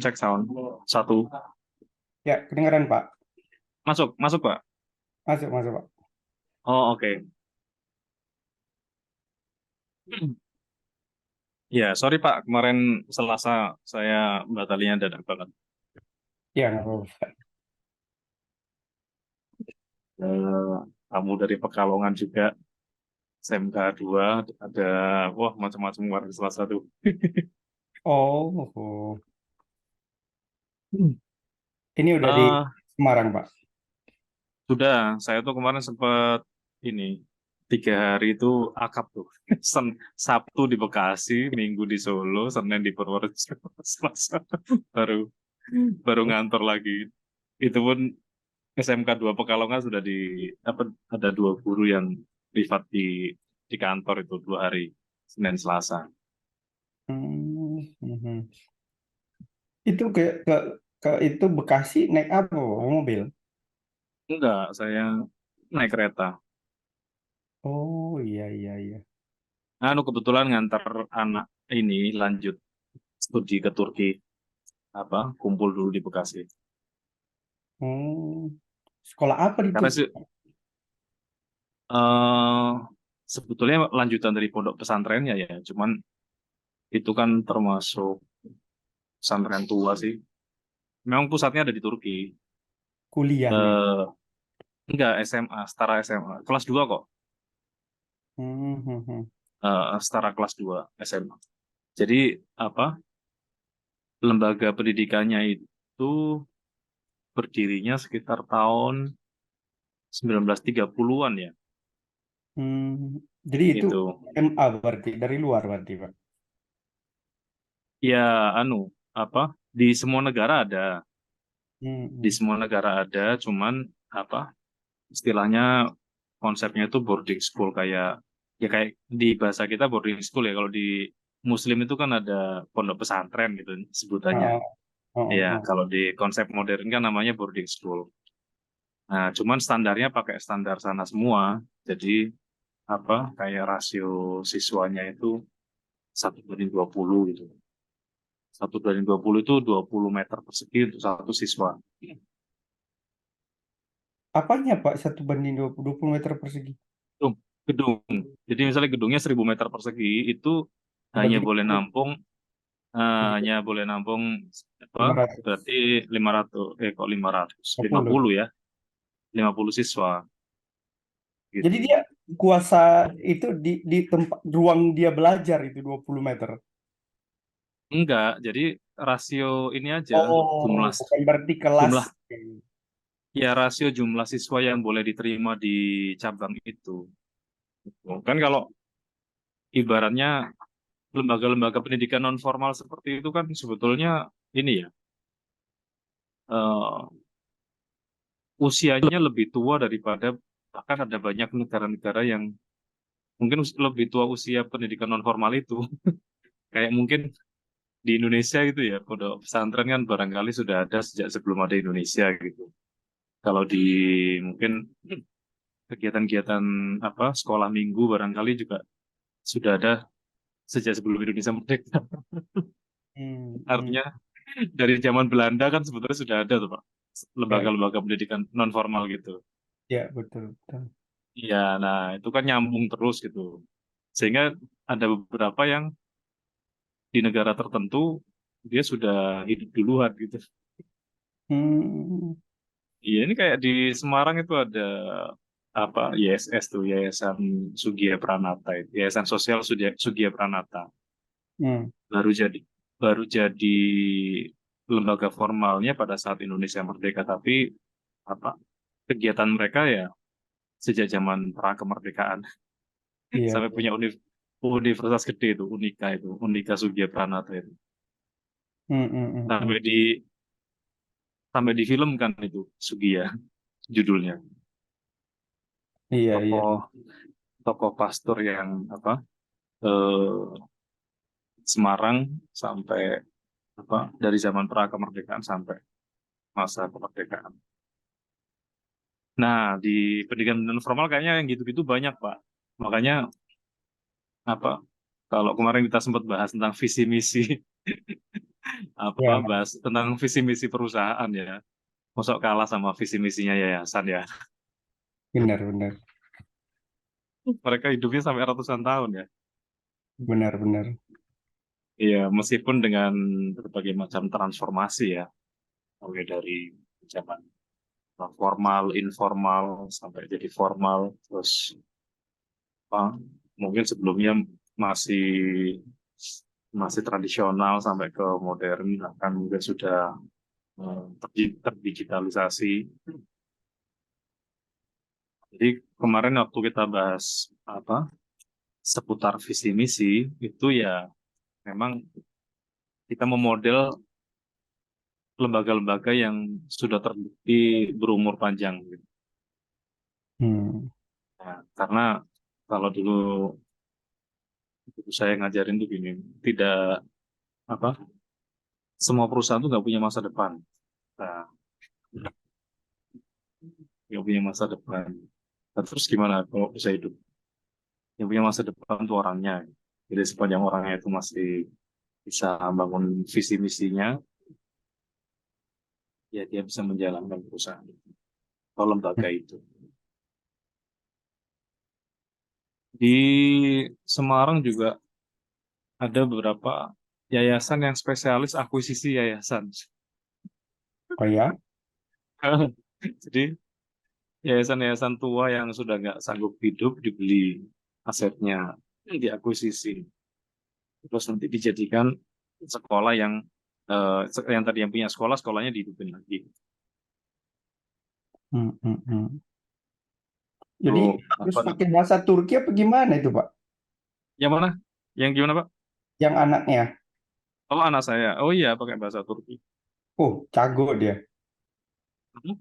cek sound. Satu. Ya, kedengaran Pak. Masuk, masuk Pak. Masuk, masuk Pak. Oh, oke. Ya, sorry Pak, kemarin Selasa saya batalnya dadak banget. Ya, nggak apa-apa. Eh, Tamu dari Pekalongan juga, SMK 2, ada, wah macam-macam warga Selasa tuh. Oh, oh. Hmm. Ini udah di Eh, Semarang Pak. Sudah, saya tuh kemarin sempat ini, 3 hari itu akap tuh. Sabtu di Bekasi, Minggu di Solo, Senin di Purworejo, Selasa baru baru ngantor lagi. Itu pun SMK 2 Pekalongan sudah apa ada 2 guru yang privat di kantor itu 2 hari, Senin Selasa. Hmm, mhm. Itu ke itu Bekasi naik apa Pak? Mobil? Enggak, saya naik kereta. Oh, iya, iya, iya. Kebetulan ngantar anak ini lanjut studi ke Turki, apa kumpul dulu di Bekasi. Hmm. Sekolah apa di Karena Turki? sih eh sebetulnya lanjutan dari pondok pesantrennya ya, cuman itu kan termasuk pesantren tua sih. Memang pusatnya ada di Turki. Kuliahnya. Eh Enggak, SMA, setara SMA. Kelas 2 kok. Hmm, hmm, hmm. Setara kelas 2 SMA. Jadi apa? Lembaga pendidikannya itu berdirinya sekitar tahun 1930-an ya. Hmm. Jadi itu Itu. MA berarti dari luar berarti Pak. Ya, apa? Di semua negara ada. Hmm, Di hmm. semua negara ada, cuman apa? Istilahnya konsepnya itu boarding school kayak ya kayak di bahasa kita boarding school ya. Kalau di Muslim itu kan ada pondok pesantren gitu sebutannya. Oh, oh, Ya, oh, oh. kalau di konsep modern kan namanya boarding school. Nah, cuman standarnya pakai standar sana semua. Jadi apa kayak rasio siswanya itu 1:20 gitu. 1:20 itu 20 meter persegi untuk satu siswa. Apanya Pak? 1 banding 20 meter persegi. Gedung, gedung. Jadi misalnya gedungnya 1.000 meter persegi itu hanya Berarti boleh nampung hanya boleh nampung apa? Berarti 500 kok 500 lima 550. puluh ya, 50 siswa Jadi gitu. dia kuasa itu di tempat ruang dia belajar itu 20 meter. Enggak, jadi rasio ini aja Oh, jumlah bukan berarti kelas. jumlah ya rasio jumlah siswa yang boleh diterima di cabang itu. Kan kalau ibaratnya lembaga-lembaga pendidikan non formal seperti itu kan sebetulnya ini ya eh, usianya lebih tua daripada bahkan ada banyak negara-negara yang mungkin lebih tua usia pendidikan non formal itu. Kayak mungkin di Indonesia itu ya pondok pesantren kan barangkali sudah ada sejak sebelum ada Indonesia gitu. Kalau di mungkin kegiatan-kegiatan apa sekolah minggu barangkali juga sudah ada sejak sebelum Indonesia merdeka. Hmm, hmm. Artinya dari zaman Belanda kan sebetulnya sudah ada tuh Pak Ya, lembaga-lembaga pendidikan non formal gitu. ya betul, betul. Iya, nah itu kan nyambung terus gitu. Sehingga ada beberapa yang di negara tertentu dia sudah hidup duluan gitu. Hmm, Iya, ini kayak di Semarang itu ada apa YSS tuh Yayasan Sugia Pranata, Yayasan Sosial Sugia Pranata. hmm. Baru jadi baru jadi lembaga formalnya pada saat Indonesia merdeka, tapi apa kegiatan mereka ya sejak zaman pra kemerdekaan Iya. sampai punya universitas gede itu Unika Sugia Pranata itu Hmm, hmm, hmm, hmm. sampai difilmkan itu Sugia judulnya Iya, iya. tokoh tokoh pastor yang apa eh, Semarang sampai apa dari zaman pra kemerdekaan sampai masa kemerdekaan. Nah, di pendidikan non formal kayaknya yang gitu-gitu banyak, Pak. Makanya apa kalau kemarin kita sempat bahas tentang visi misi Ya, bahas tentang visi misi perusahaan ya. Masuk kalah sama visi misinya yayasan ya. benar-benar, Mereka hidupnya sampai ratusan tahun ya. benar-benar. Iya, meskipun dengan berbagai macam transformasi ya, mulai dari zaman formal, informal, sampai jadi formal, terus apa, mungkin sebelumnya masih masih tradisional sampai ke modern, bahkan juga sudah terdigitalisasi. Jadi kemarin waktu kita bahas apa seputar visi misi itu ya memang kita memodel lembaga-lembaga yang sudah terbukti berumur panjang gitu. Hmm. Nah, karena kalau dulu saya ngajarin tuh gini, tidak apa semua perusahaan tuh nggak punya masa depan. Nah, nggak punya masa depan. Nah, terus gimana kalau bisa hidup? Yang punya masa depan tuh orangnya. Jadi sepanjang orangnya itu masih bisa bangun visi misinya, ya dia bisa menjalankan perusahaan itu atau lembaga itu. Di Semarang juga ada beberapa yayasan yang spesialis akuisisi yayasan. Oh ya? Jadi yayasan-yayasan tua yang sudah nggak sanggup hidup dibeli asetnya, diakuisisi, terus nanti dijadikan sekolah yang tadi yang punya sekolah sekolahnya dihidupin lagi. Hmm, hmm, hmm. Jadi Tuh harus apa pakai namanya? bahasa Turki apa gimana itu, Pak? Yang mana? Yang gimana Pak? Yang anaknya. Oh anak saya. Oh iya pakai bahasa Turki. Oh, cago dia. Hmm.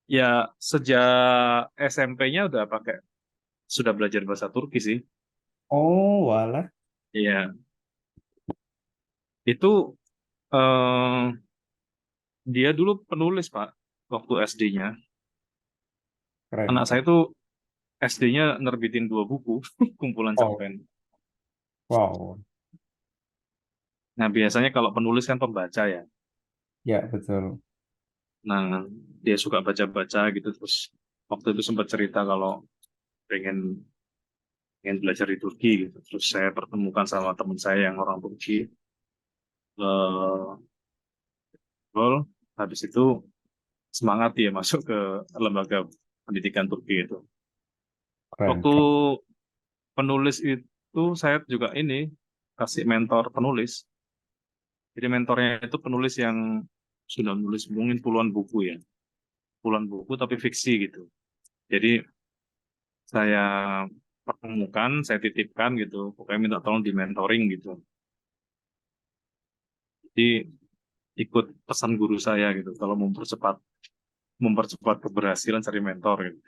Ya sejak SMP-nya udah sudah belajar bahasa Turki sih. Oh, walah. Iya. Itu eh, dia dulu penulis Pak waktu SD-nya. Keren, Anak saya keren. tuh SD-nya nerbitin 2 buku kumpulan Oh, cerpen. wow. Nah biasanya kalau penulis kan pembaca ya. Ya, betul. Nah dia suka baca-baca gitu terus waktu itu sempat cerita kalau pengen pengen belajar di Turki gitu. Terus saya pertemukan sama teman saya yang orang Turki. Eh, Ngobrol. Habis itu semangat dia masuk ke lembaga pendidikan Turki itu. Keren, Waktu keren. penulis itu saya juga ini kasih mentor penulis. Jadi mentornya itu penulis yang sudah nulis mungkin puluhan buku ya, puluhan buku tapi fiksi gitu. Jadi saya pertemukan, saya titipkan gitu, pokoknya minta tolong di mentoring gitu. Jadi ikut pesan guru saya gitu, kalau mempercepat mempercepat keberhasilan cari mentor gitu.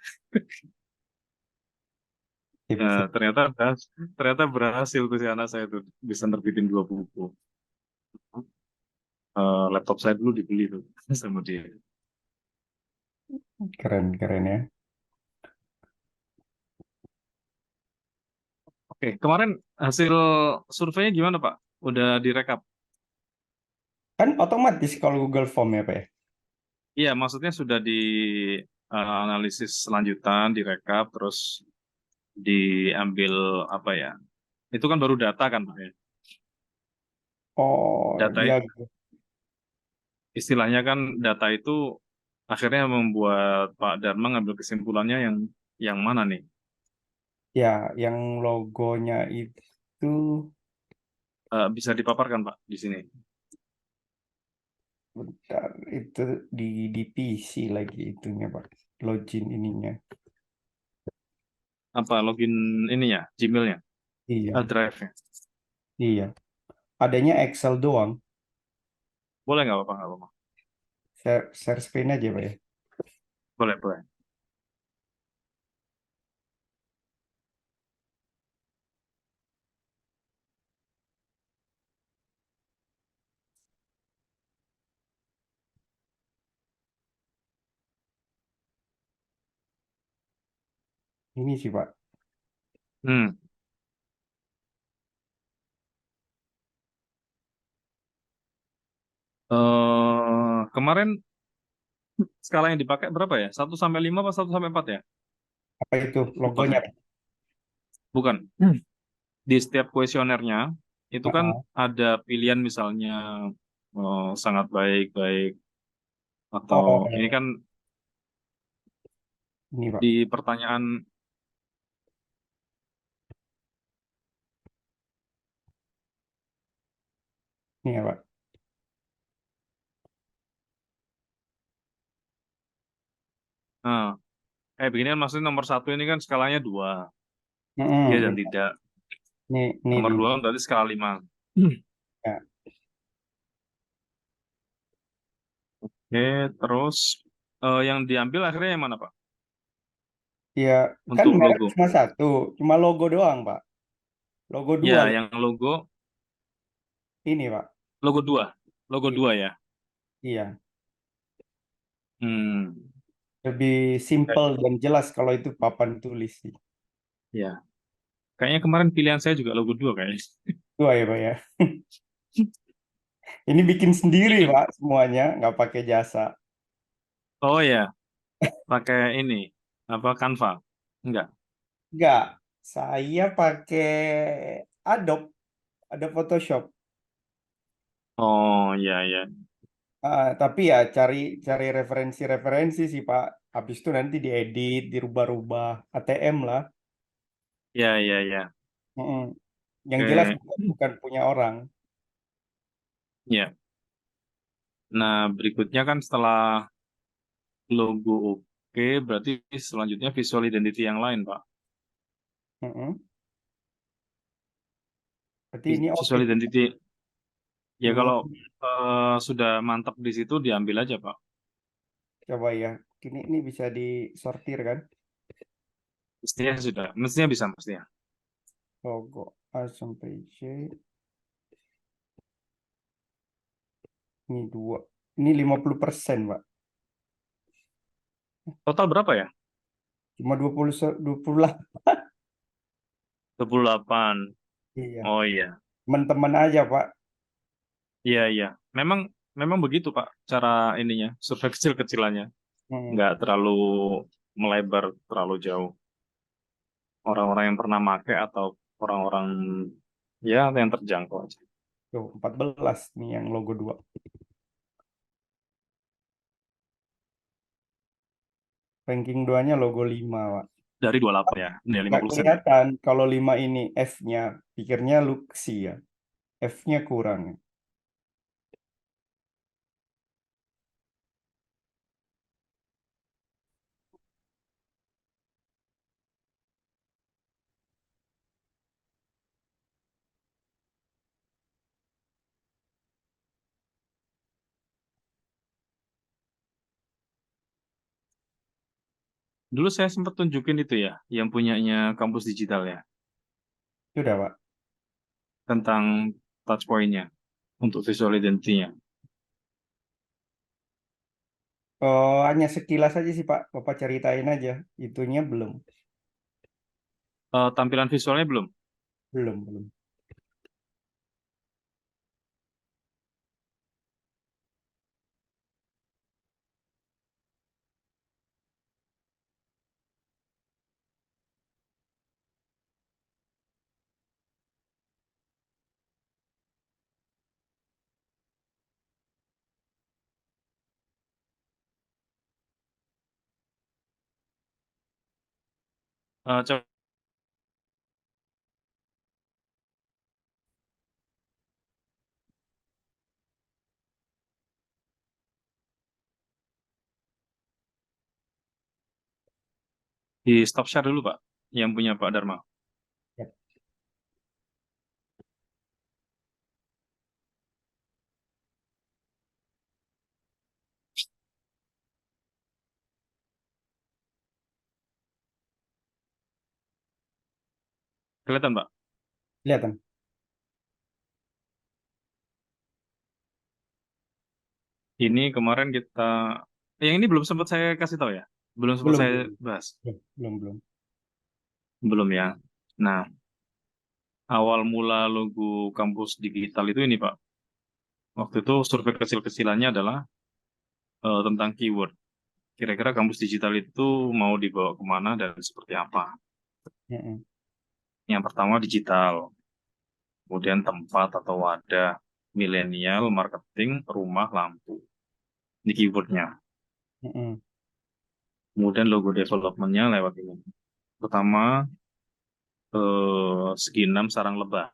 Sip, Nah, sip. ternyata berhasil tuh si anak saya tuh bisa nerbitin 2 buku. Laptop saya dulu dibeli tuh sama dia. Keren, keren ya. Oke, kemarin hasil surveinya gimana Pak? Udah direkap? Kan otomatis kalau Google Form ya, Pak ya? Iya, maksudnya sudah di analisis lanjutan, direkap, terus diambil apa ya? Itu kan baru data kan Pak ya? Oh, Data dia istilahnya kan data itu akhirnya membuat Pak Dharma ngambil kesimpulannya yang mana nih? ya yang logonya itu Bisa dipaparkan Pak di sini. bentar, itu di PC lagi itunya, Pak. Login ininya. Apa login ininya, Gmailnya, Iya, Drive-nya. iya. Adanya Excel doang. Boleh nggak Pak? Nggak apa-apa. Share screen aja, Pak ya. Boleh, boleh. Ini sih, Pak. Hmm. Kemarin skala yang dipakai berapa ya? 1 sampai 5 apa 1 sampai 4 ya? Apa itu Lupa logonya? saya. Bukan. Di setiap kuesionernya itu kan Heeh. ada pilihan misalnya sangat baik, baik atau Oh, ini kan ini Pak. di pertanyaan. Ini ya Pak. Nah, begini kan maksudnya nomor 1 ini kan skalanya 2, ya dan Iya. tidak. Ini Nomor 2 lima. kan berarti skala 5. Ya. Oke, terus yang diambil akhirnya yang mana, Pak? Ya, kan Untuk merek logo. cuma satu, cuma logo doang Pak. Logo dua Ya, yang logo, ini Pak. logo 2. Logo Iya. 2 ya. Iya. Hmm, Lebih kayak- simple dan jelas kalau itu papan tulis sih. ya. Kayaknya kemarin pilihan saya juga logo 2 kayaknya. Dua ya Pak ya. Ini bikin sendiri Pak semuanya, nggak pakai jasa. Oh ya, pakai ini apa Canva? Enggak. Nggak, saya pakai Adobe, Adobe Photoshop. Oh ya ya. Tapi ya cari cari referensi-referensi sih Pak. Habis itu nanti diedit, dirubah-rubah, ATM lah. Ya ya ya. Mm-mm. Yang jelas Oke. bukan punya orang. Ya. Nah, berikutnya kan setelah logo oke, berarti selanjutnya visual identity yang lain, Pak. Mm-mm. Berarti ini oke Visual tuh. identity, ya Hmm, kalau sudah mantap di situ diambil aja, Pak. coba ya. Ini bisa disortir kan? Mestinya bisa, mestinya. Logo A sampai C. Ini dua. Ini 50% Pak. Total berapa ya? Cuma 20 lah. 28. Iya. Oh iya. Teman-teman aja Pak. Iya, iya. Memang memang begitu, Pak, cara ininya, survei kecil-kecilannya. Hmm. Nggak terlalu melebar terlalu jauh. Orang-orang yang pernah make atau orang-orang ya yang terjangkau aja. Tuh, 14 nih yang logo 2. Ranking 2-nya logo 5 Pak. Dari 28 ya, ya Nggak 50% ya. kelihatan kalau 5 ini F-nya. Pikirnya Luxi ya. F-nya kurang. Dulu saya sempat tunjukin itu ya, yang punyanya kampus digital ya, Sudah Pak. tentang touch point-nya untuk visual identity-nya. Oh, hanya sekilas aja sih Pak. Bapak ceritain aja. Itunya belum. Tampilan visualnya belum. Belum. Coba di stop share dulu Pak, yang punya Pak Dharma. Ya. Kelihatan Pak. Kelihatan. Ini kemarin kita, yang ini belum sempat saya kasih tahu ya, belum sempat Belum, saya belum. bahas, Belum. belum ya. Nah, awal mula logo kampus digital itu ini Pak. Waktu itu survei kecil-kecilannya adalah tentang keyword. Kira-kira kampus digital itu mau dibawa kemana dan seperti apa? Mm-mm. Yang pertama digital, kemudian tempat atau wadah, milenial, marketing, rumah, lampu. Ini keywordnya. Mm-mm. Kemudian logo developmentnya lewat ini. Pertama, segi 6 sarang lebah.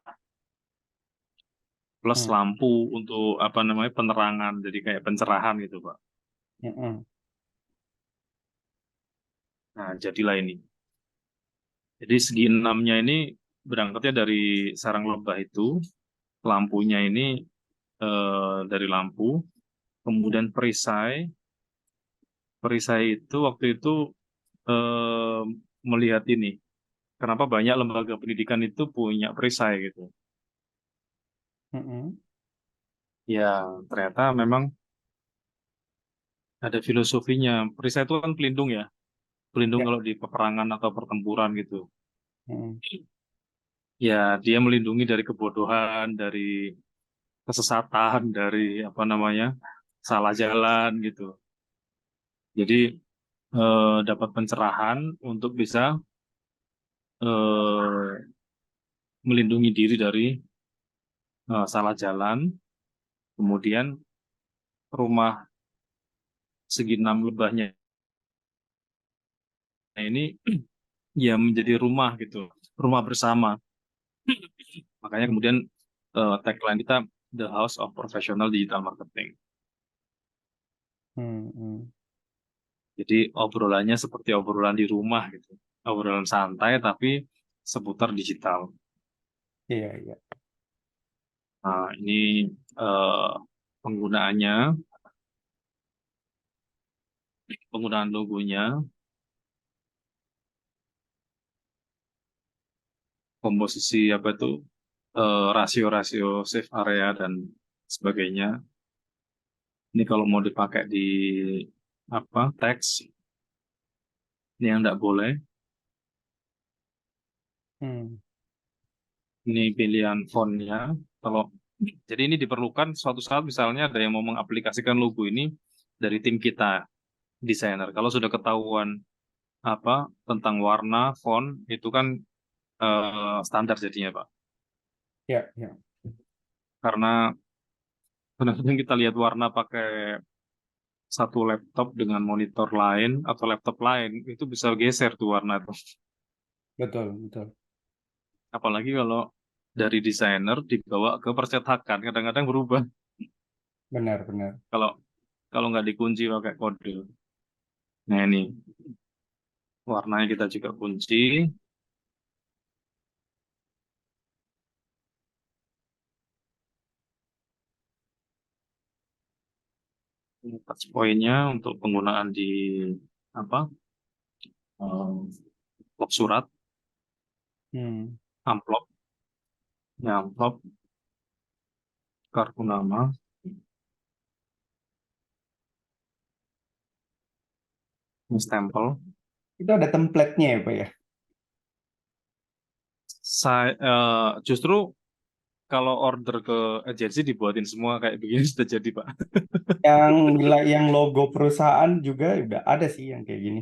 Plus Mm. lampu untuk apa namanya penerangan, jadi kayak pencerahan gitu, Pak. Mm-mm. Nah, jadilah ini. Jadi segi 6-nya ini berangkatnya dari sarang lebah itu, lampunya ini dari lampu, kemudian perisai. Perisai itu waktu itu eh, melihat ini, kenapa banyak lembaga pendidikan itu punya perisai gitu. Mm-mm. Ya, ternyata memang ada filosofinya. Perisai itu kan pelindung ya, pelindung Ya. kalau di peperangan atau pertempuran gitu. Mm-mm. Ya, dia melindungi dari kebodohan, dari kesesatan, dari apa namanya, salah jalan gitu. Jadi dapat pencerahan untuk bisa eh, melindungi diri dari salah jalan. Kemudian rumah segi 6 lebahnya ini ya menjadi rumah gitu, rumah bersama. Makanya kemudian tagline kita The House of Professional Digital Marketing. Mm-mm. Jadi obrolannya seperti obrolan di rumah gitu, obrolan santai tapi seputar digital. Iya, iya. Nah, ini eh, penggunaannya, penggunaan logonya, komposisi apa itu, rasio-rasio save area dan sebagainya. Ini kalau mau dipakai di apa teks, ini yang tidak boleh. Mm. Ini pilihan fontnya. Kalau jadi ini diperlukan suatu saat misalnya ada yang mau mengaplikasikan logo ini dari tim kita desainer. Kalau sudah ketahuan apa tentang warna, font itu kan standar jadinya Pak. Ya, ya. Karena kadang-kadang kita lihat warna pakai satu laptop dengan monitor lain atau laptop lain itu bisa geser tuh warna tuh. Betul, betul. Apalagi kalau dari desainer dibawa ke percetakan kadang-kadang berubah Benar, benar. kalau kalau nggak dikunci pakai kode. Nah ini warnanya kita juga kunci. Ini touch point-nya untuk penggunaan di apa amplop surat, Hmm. amplop, ya amplop, kartu nama, stempel. Itu ada template-nya ya, Pak ya? Saya justru kalau order ke agensi dibuatin semua kayak begini sudah jadi Pak. Yang logo perusahaan juga udah ada sih yang kayak gini.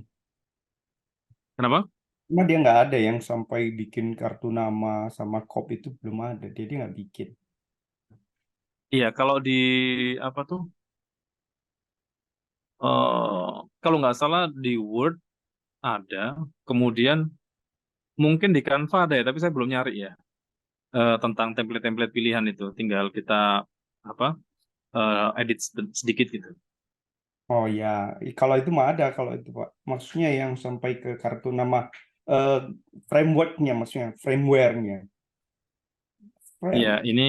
Kenapa? Cuma dia nggak ada yang sampai bikin kartu nama sama kop itu belum ada. Dia nggak bikin. Iya kalau di apa tuh? eh Kalau nggak salah di Word ada, kemudian mungkin di Canva ada ya, tapi saya belum nyari ya tentang template-template pilihan itu. Tinggal kita apa edit sedikit gitu. Oh ya, kalau itu mah ada kalau itu Pak. Maksudnya yang sampai ke kartu nama eh, frameworknya, maksudnya firmware-nya. Iya, Frame. ini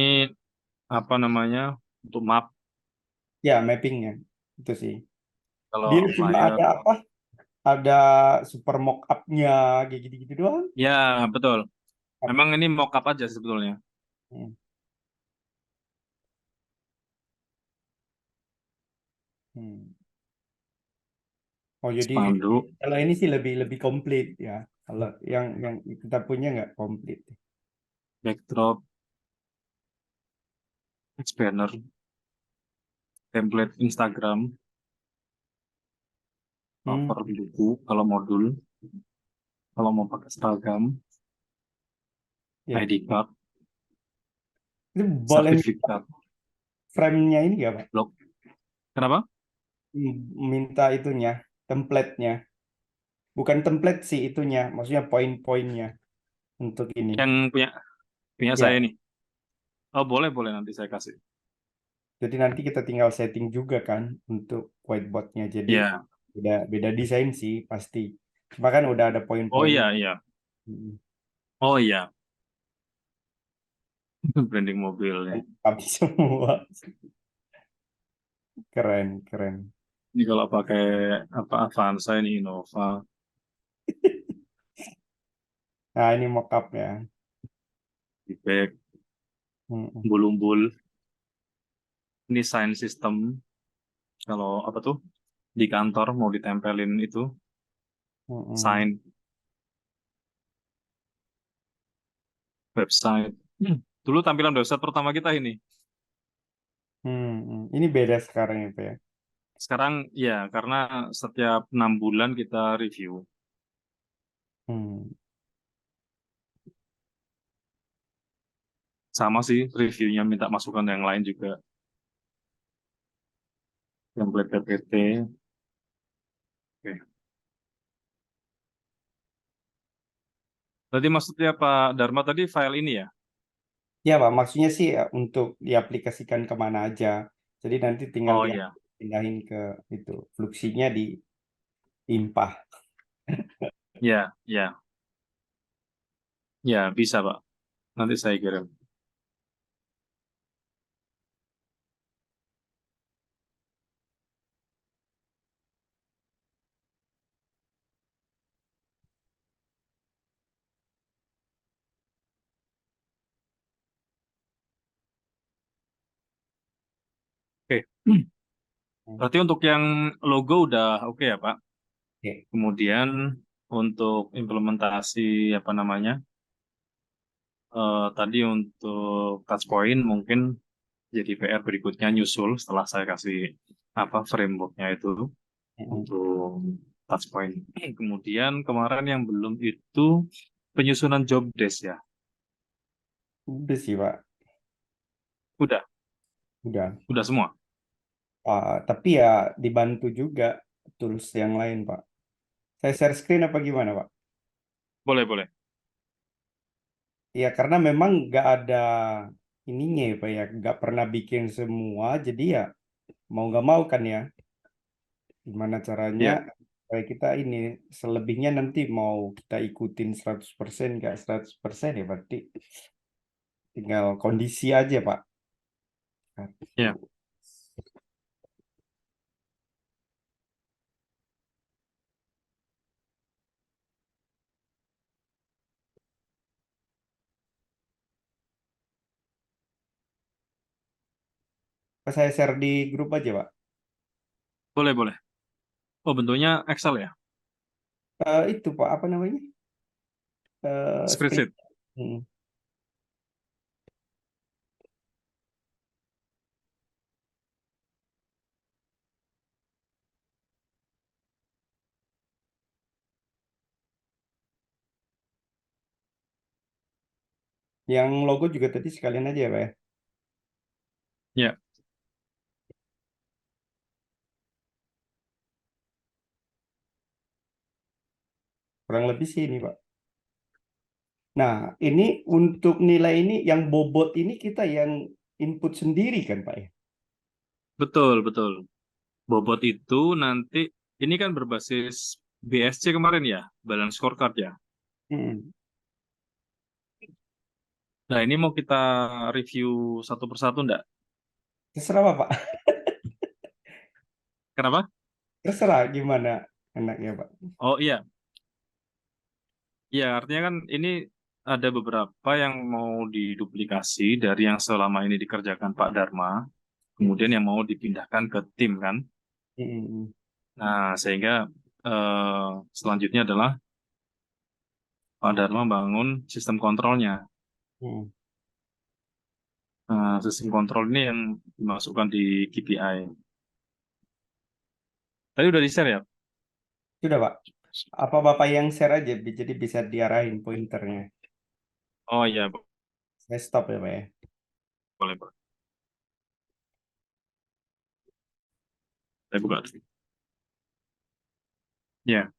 apa namanya untuk map Ya, mappingnya itu sih. kalau Dia cuma flyer. ada apa? Ada super mock-up-nya kayak gitu-gitu doang. Ya betul. Memang ini mockup aja sebetulnya. Hmm. Hmm. Oh jadi Spanduk, kalau ini sih lebih lebih komplit ya. Kalau yang kita punya nggak komplit. backdrop, text banner. template Instagram, cover buku kalau modul, kalau mau pakai seragam, Ya. ID card, Itu boleh sertifikat, frame-nya ini nggak, Pak? blog. Kenapa? Minta itunya, template-nya. Bukan template sih itunya, maksudnya poin-poinnya untuk ini. Yang punya saya Ya, nih. Oh, boleh, boleh nanti saya kasih. jadi nanti kita tinggal setting juga kan untuk whiteboard-nya. Jadi Ya. beda beda desain sih pasti. Cuma kan udah ada Oh poin-poinnya. iya, iya. Hmm. Oh iya. Branding mobilnya. Tapi semua keren, keren. Ini kalau pakai apa Avanza ini Innova, Nah, ini mockup ya. Feedback, Hmm. umbul-umbul. Ini sign system. Kalau apa tuh di kantor mau ditempelin itu Hmm. sign website. Dulu tampilan website pertama kita ini. Ini beda sekarang itu ya. Sekarang ya karena setiap 6 bulan kita review. Hmm. Sama sih reviewnya minta masukan yang lain juga. Template PPT. Oke. Tadi maksudnya Pak Dharma tadi file ini ya? Ya, Pak, maksudnya sih ya, untuk diaplikasikan kemana aja. Jadi nanti tinggal Oh dia iya, pindahin ke itu. Fluksinya diimpah. ya, ya, ya bisa Pak. Nanti saya kirim. Oke. Berarti untuk yang logo udah oke ya Pak. Oke. Kemudian untuk implementasi apa namanya? Tadi untuk touch point mungkin jadi PR berikutnya nyusul setelah saya kasih apa frameworknya itu Hmm. untuk touch point. Kemudian kemarin yang belum itu penyusunan job desk ya. Udah sih, Pak. Udah, Udah. udah semua. Tapi ya dibantu juga tools yang lain, Pak. Saya share screen apa gimana, Pak? Boleh, boleh. Ya, karena memang nggak ada ininya ya, Pak ya. Nggak pernah bikin semua, jadi ya mau nggak mau kan ya. Gimana caranya Ya, supaya kita ini selebihnya nanti mau kita ikutin 100% nggak 100% ya berarti tinggal kondisi aja, Pak. ya. Satu. Saya share di grup aja, Pak. Boleh, boleh. Oh, bentuknya Excel ya? Itu, Pak, apa namanya? Screen. Spreadsheet. Hmm. Yang logo juga tadi sekalian aja ya, Pak ya. Ya, Kurang lebih sih ini, Pak. Nah, ini untuk nilai ini yang bobot ini kita yang input sendiri kan, Pak ya? betul, betul. Bobot itu nanti, ini kan berbasis BSC kemarin ya, balance scorecard ya. Hmm. Nah, ini mau kita review satu persatu enggak? Terserah, Pak. Kenapa? Terserah gimana enaknya, Pak. Oh iya, iya artinya kan ini ada beberapa yang mau diduplikasi dari yang selama ini dikerjakan Pak Dharma, kemudian yang mau dipindahkan ke tim kan. Hmm. Nah, sehingga selanjutnya adalah Pak Dharma bangun sistem kontrolnya. Hmm. Nah, sistem kontrol ini yang dimasukkan di KPI. Tadi udah di-share ya? Sudah, Pak. Apa Bapak yang share aja, jadi bisa diarahin pointernya. Oh iya, Saya stop ya, Pak ya. boleh, Pak. Saya buka. Ya.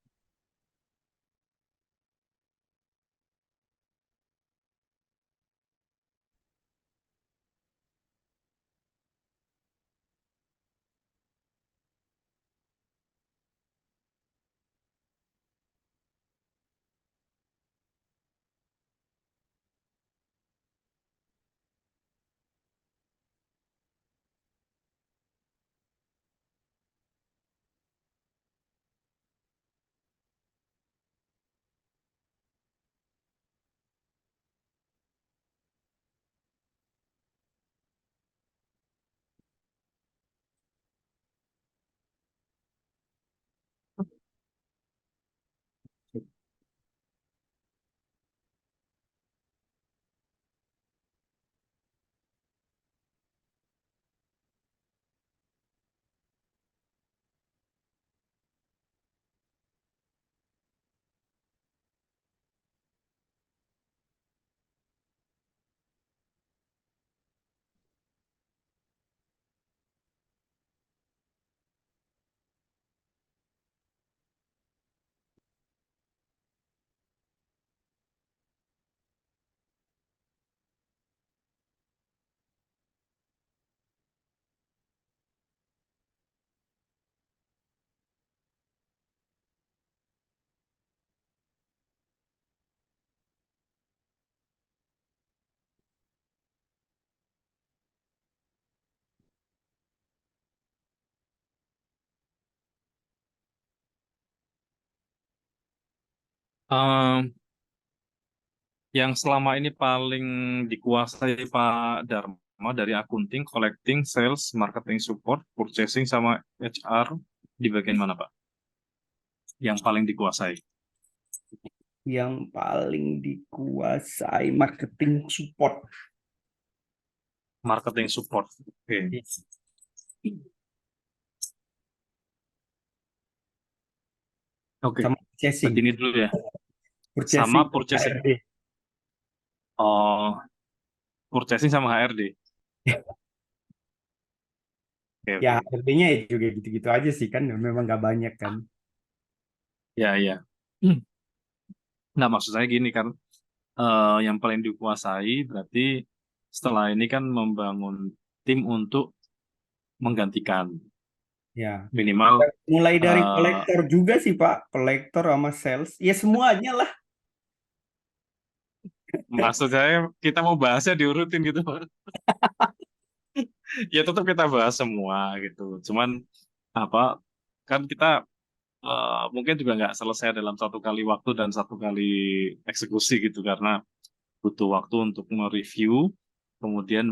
Em, yang selama ini paling dikuasai Pak Dharma dari akunting, collecting, sales, marketing support, purchasing, sama HR di bagian mana, Pak? Yang paling dikuasai? Yang paling dikuasai marketing support. Marketing support. Oke. Oke. Sama Berarti purchasing. ini dulu ya. Sama Purchasing purchasing. HRD. Oh, purchasing sama HRD. Oke, Ya, oke. HRD-nya ya juga gitu-gitu aja sih kan. Memang nggak banyak kan. Ya, ya. Nah, maksud saya gini kan, yang paling dikuasai berarti setelah ini kan membangun tim untuk menggantikan Ya. minimal. Mulai dari eh, kolektor juga sih, Pak. Kolektor sama sales. Ya semuanya lah. Maksud saya kita mau bahasnya diurutin gitu, Pak. Ya tetap kita bahas semua gitu. Cuman apa, kan kita mungkin juga nggak selesai dalam satu kali waktu dan satu kali eksekusi gitu, karena butuh waktu untuk mereview, kemudian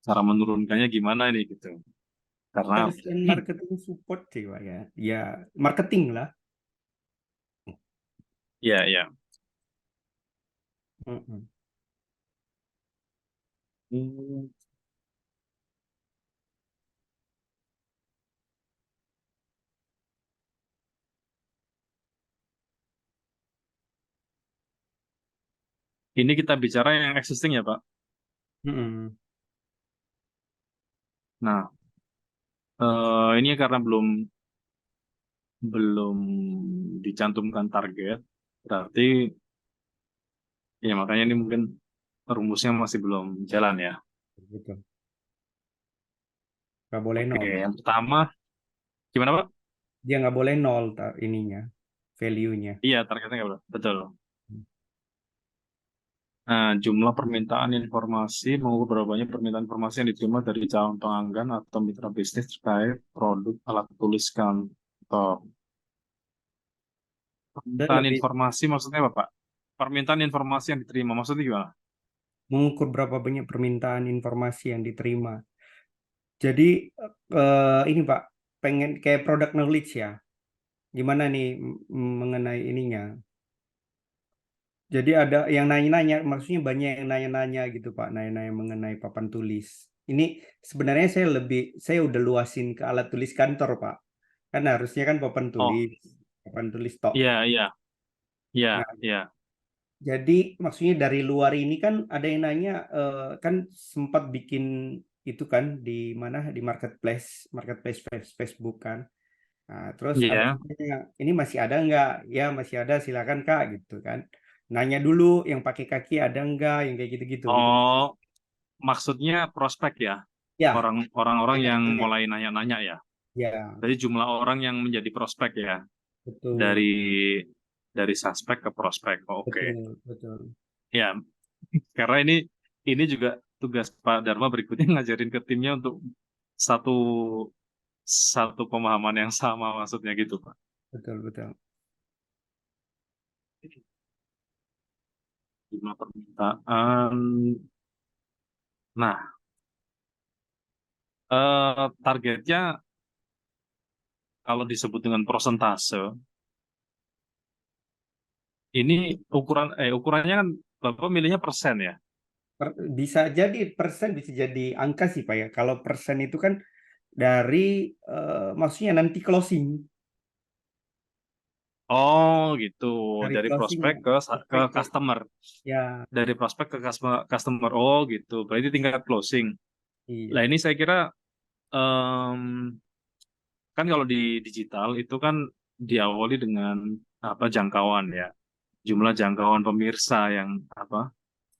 cara menurunkannya gimana ini gitu. Karena Sales dan marketing support sih, Pak ya. Ya, marketing lah. ya, ya. Mm-mm. Hmm, Ini kita bicara yang existing ya, Pak. Mm-mm. Nah, ini karena belum belum dicantumkan target, berarti ya makanya ini mungkin rumusnya masih belum jalan ya. Gitu. Nggak boleh Oke, nol. yang pertama gimana, Pak? Dia nggak boleh nol ininya, value-nya. Iya, targetnya nggak boleh. Betul. Nah, jumlah permintaan informasi, mau berapa banyak permintaan informasi yang diterima dari calon pelanggan atau mitra bisnis terkait produk alat tulis kantor. Dan Permintaan lebih informasi maksudnya apa, Pak? Permintaan informasi yang diterima maksudnya gimana? mengukur berapa banyak permintaan informasi yang diterima. Jadi ini Pak, pengen kayak product knowledge ya. Gimana nih mengenai ininya? Jadi ada yang nanya-nanya, maksudnya banyak yang nanya-nanya gitu Pak, nanya-nanya mengenai papan tulis. Ini sebenarnya saya udah luasin ke alat tulis kantor Pak. Kan harusnya kan Oh, papan tulis tok. iya, iya, iya, Nah, iya. jadi maksudnya dari luar ini kan ada yang nanya, kan sempat bikin itu kan di mana, di marketplace Facebook kan. Nah, terus ada Iya. yang nanya, ini masih ada nggak? Ya masih ada, silakan Kak gitu kan. Nanya dulu yang pakai kaki ada nggak, yang kayak gitu-gitu. Itu Oh, maksudnya prospek ya. ya Orang-orang yang tanya. mulai nanya-nanya ya. Ya, Jadi jumlah orang yang menjadi prospek ya. betul, Dari suspek ke prospek. Oh, oke. betul, betul. Ya, karena ini juga tugas Pak Dharma berikutnya ngajarin ke timnya untuk satu satu pemahaman yang sama maksudnya gitu, Pak. Betul, betul. Jumlah permintaan. Nah, targetnya kalau disebut dengan persentase, ini ukurannya kan Bapak milihnya persen ya. Bisa jadi persen, bisa jadi angka sih Pak ya. Kalau persen itu kan dari maksudnya nanti closing, Oh, gitu. dari Dari closing prospek ya. ke Prospek ke, customer. ya, Dari prospek ke customer. Oh, gitu. Berarti tingkat closing. Lah iya. ini saya kira em, kan kalau di digital itu kan diawali dengan apa jangkauan ya. Jumlah jangkauan pemirsa yang apa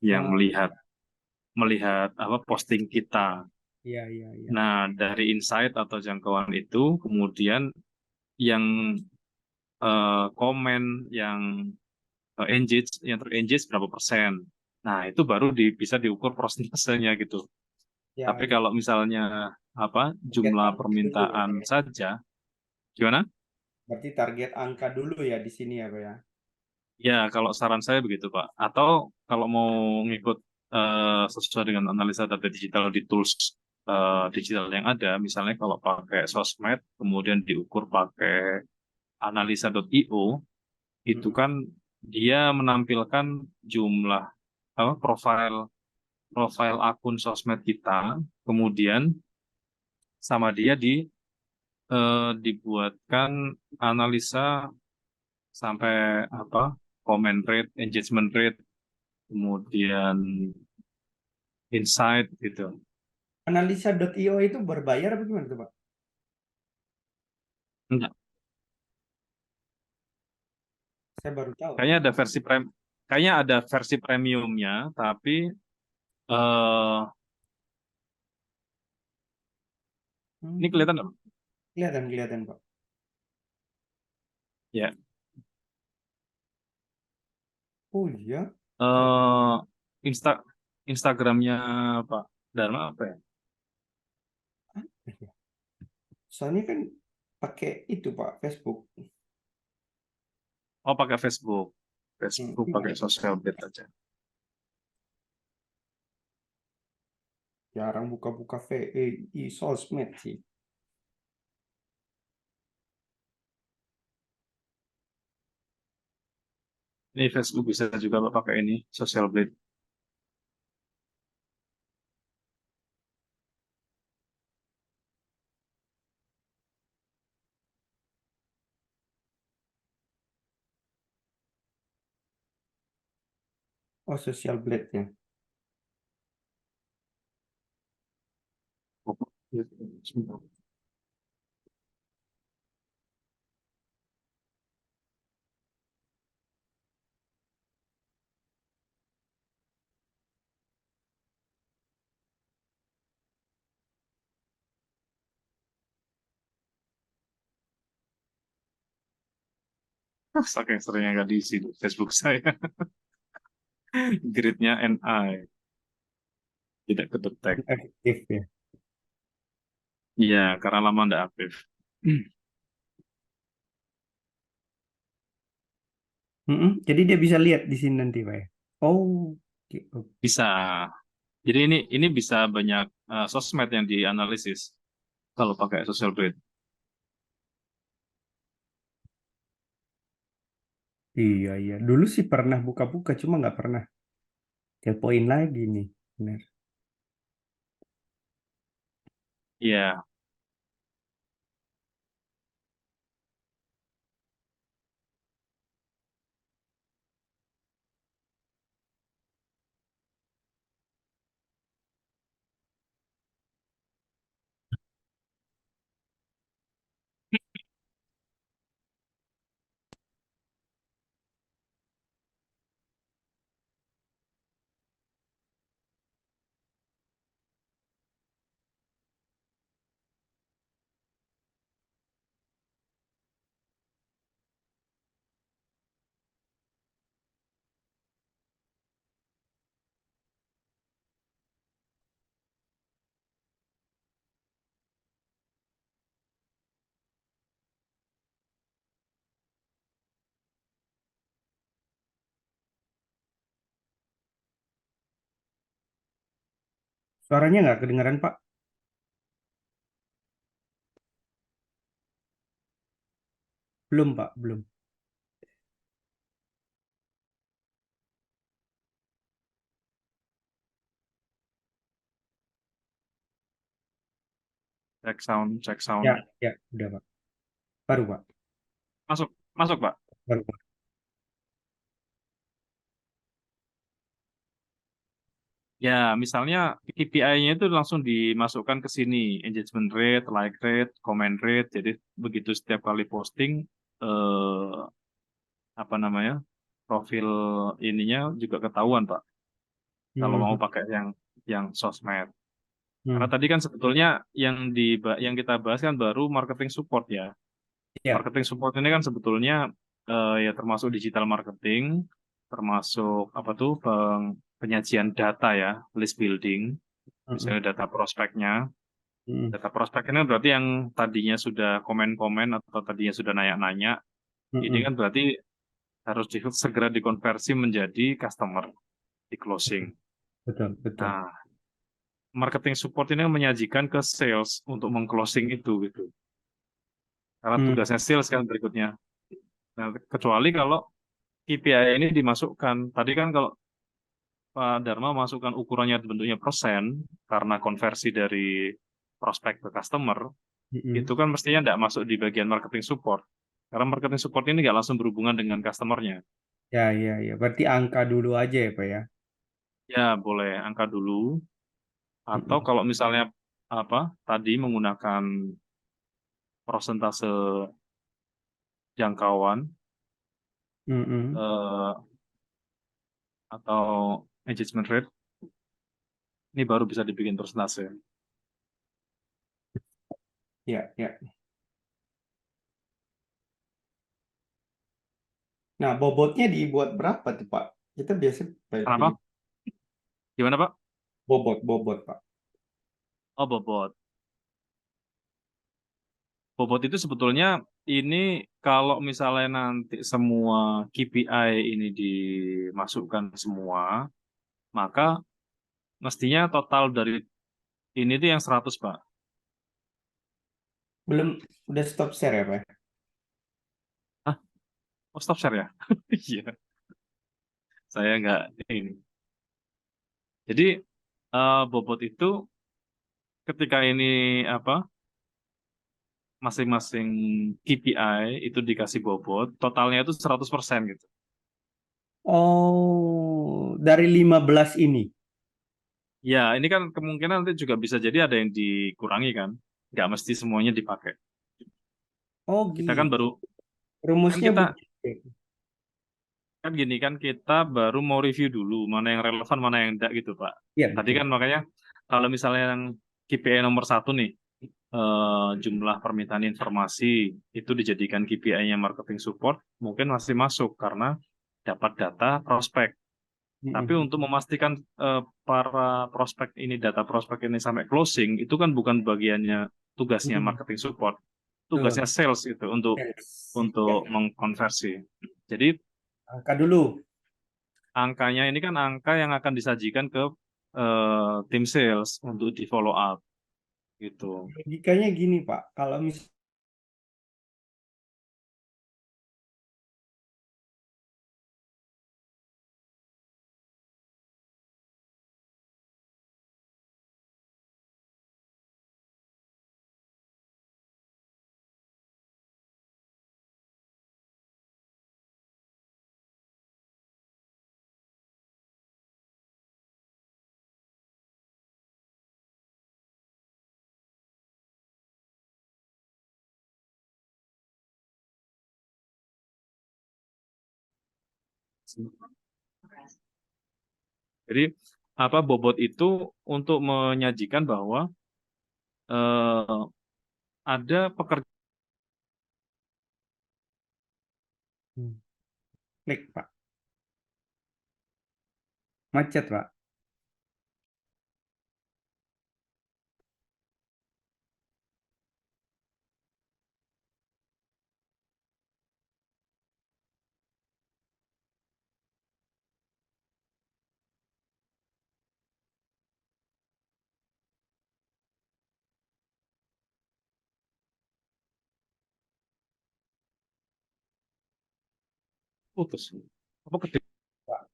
yang Oh, melihat melihat apa posting kita. iya, iya, iya. Nah, dari insight atau jangkauan itu kemudian yang komen, yang yang ter-engage berapa persen. Nah, itu baru bisa diukur prosentasenya gitu. Ya, Tapi ya. kalau misalnya apa Target jumlah angka dulu ya permintaan Pak ya. saja, gimana? Berarti target angka dulu ya di sini ya Pak ya. Ya, kalau saran saya begitu, Pak. Atau kalau mau ngikut sesuai dengan analisa data digital di tools digital yang ada, misalnya kalau pakai sosmed, kemudian diukur pakai analisa.io, itu Mm-mm. kan dia menampilkan jumlah apa profil profil akun sosmed kita, kemudian sama dia dibuatkan analisa sampai apa comment rate, engagement rate, kemudian insight gitu. Analisa.io itu berbayar apa gimana tuh Pak? Enggak, Saya baru tahu. kayaknya ada kayaknya ada versi premiumnya, tapi eh ini Hmm, kelihatan nggak? kelihatan, kelihatan Pak. Ya, Oh iya. eh Insta Instagramnya Pak Dharma apa ya? Soalnya kan pakai itu Pak, Facebook. Oh, pakai Facebook. Facebook pakai Iya. sosial media aja. Jarang buka-buka VI sosmed sih. Ini Facebook bisa juga Pak pakai ini, Social Blade. Oh, Social Blade ya. Oh, gitu. Sebentar. Saking seringnya nggak diisi di Facebook saya. Gridnya NI, tidak kedetek. Aktif ya. Iya, karena lama nggak aktif. Jadi dia bisa lihat di sini nanti Pak ya. Oh, oke, oke. Bisa. Jadi ini bisa banyak sosmed yang dianalisis kalau pakai Social Blade. Iya, iya. Dulu sih pernah buka-buka, cuma nggak pernah kepoin lagi nih. Benar. Iya, Suaranya nggak kedengaran, Pak? Belum, Pak, belum. Cek sound, cek Ya, sound. ya, udah, Pak. Baru, Pak. Masuk, masuk, Pak. Baru, Pak. Ya, misalnya KPI-nya itu langsung dimasukkan ke sini, engagement rate, like rate, comment rate. Jadi begitu setiap kali posting, apa namanya, profil ininya juga ketahuan, Pak. Kalau mau Hmm, pakai yang sosmed. Karena hmm. tadi kan sebetulnya yang kita bahas kan baru marketing support ya. Ya, Marketing support ini kan sebetulnya ya termasuk digital marketing, termasuk apa tuh penyajian data ya, list building, hmm, misalnya data prospeknya. hmm, Data prospek ini berarti yang tadinya sudah komen-komen atau tadinya sudah nanya-nanya, hmm, ini hmm. kan berarti harus segera dikonversi menjadi customer di closing. Betul, betul. Nah, marketing support ini menyajikan ke sales untuk mengclosing itu gitu. Karena Hmm, tugasnya sales kan berikutnya. Nah, kecuali kalau KPI ini dimasukkan. Tadi kan kalau Pak Dharma masukkan ukurannya bentuknya persen karena konversi dari prospek ke customer, hmm. itu kan mestinya tidak masuk di bagian marketing support. Karena marketing support ini nggak langsung berhubungan dengan customernya. Ya, ya, ya. Berarti angka dulu aja ya, Pak ya. Ya, boleh angka dulu. Atau Hmm, kalau misalnya apa tadi menggunakan persentase jangkauan hmm, hmm. eh, atau engagement rate, ini baru bisa dibikin persentase. Ya, ya. Nah, bobotnya dibuat berapa tuh, Pak? Kita biasa pilih Kenapa? Gimana, Pak? bobot, bobot, Pak. Oh, bobot. Bobot itu sebetulnya ini kalau misalnya nanti semua KPI ini dimasukkan semua, maka mestinya total dari ini tuh yang 100, Pak. Belum, udah stop share ya, Pak? Hah? Oh, stop share ya? Iya, saya nggak ini. Jadi bobot itu ketika ini apa masing-masing KPI itu dikasih bobot, totalnya itu 100% gitu. Oh, dari 15 ini. Ya, ini kan kemungkinan nanti juga bisa jadi ada yang dikurangi kan. Nggak mesti semuanya dipakai. Oh, Kita kan gitu. baru kan Rumusnya kita begitu. kan gini kan kita baru mau review dulu mana yang relevan mana yang enggak gitu Pak. Iya, Tadi betul. kan makanya kalau misalnya yang KPI nomor satu nih jumlah permintaan informasi itu dijadikan KPI-nya marketing support mungkin masih masuk karena dapat data prospek. Tapi Mm-mm. untuk memastikan para prospek ini data prospek ini sampai closing itu kan bukan bagiannya tugasnya Mm-mm. marketing support, Betul. tugasnya sales itu untuk Yes. Ya, untuk mengkonversi. Jadi angka dulu. angkanya ini kan angka yang akan disajikan ke tim sales untuk di follow up gitu. Logikanya gini, Pak. Kalau Jadi apa bobot itu untuk menyajikan bahwa eh, ada pekerjaan klik, Pak. Macet, Pak. Putus. Apa gede? Pak.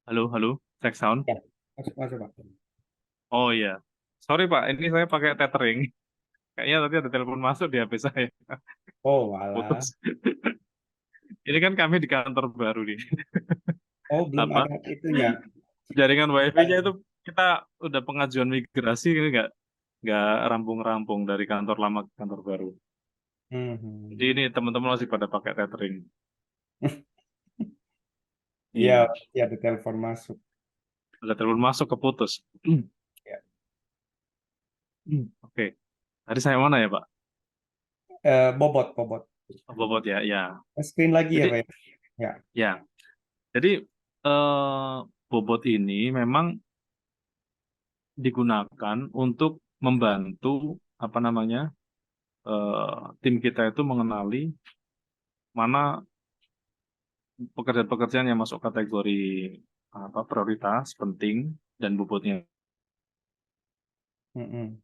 Halo, halo, cek sound. Ya, masuk masuk Pak. Oh iya, sorry Pak, ini saya pakai tethering. Kayaknya tadi ada telepon masuk di HP saya. Oh, alah. Putus. Ini kan kami di kantor baru nih. Oh, belum Apa? ada itunya. Jaringan WiFi-nya itu kita udah pengajuan migrasi ini nggak rampung-rampung dari kantor lama ke kantor baru. Jadi Mhm. ini teman-teman masih pada pakai tethering. Iya, Iya, pasti ada telepon masuk. ada telepon masuk keputus. Ya. Oke, tadi saya mana ya Pak? Bobot, bobot. Oh, Bobot ya, ya. Screen lagi ya, Jadi Pak ya? Ya. ya, jadi Bobot ini memang digunakan untuk membantu apa namanya tim kita itu mengenali mana pekerjaan-pekerjaan yang masuk kategori apa prioritas penting dan bobotnya Mhm.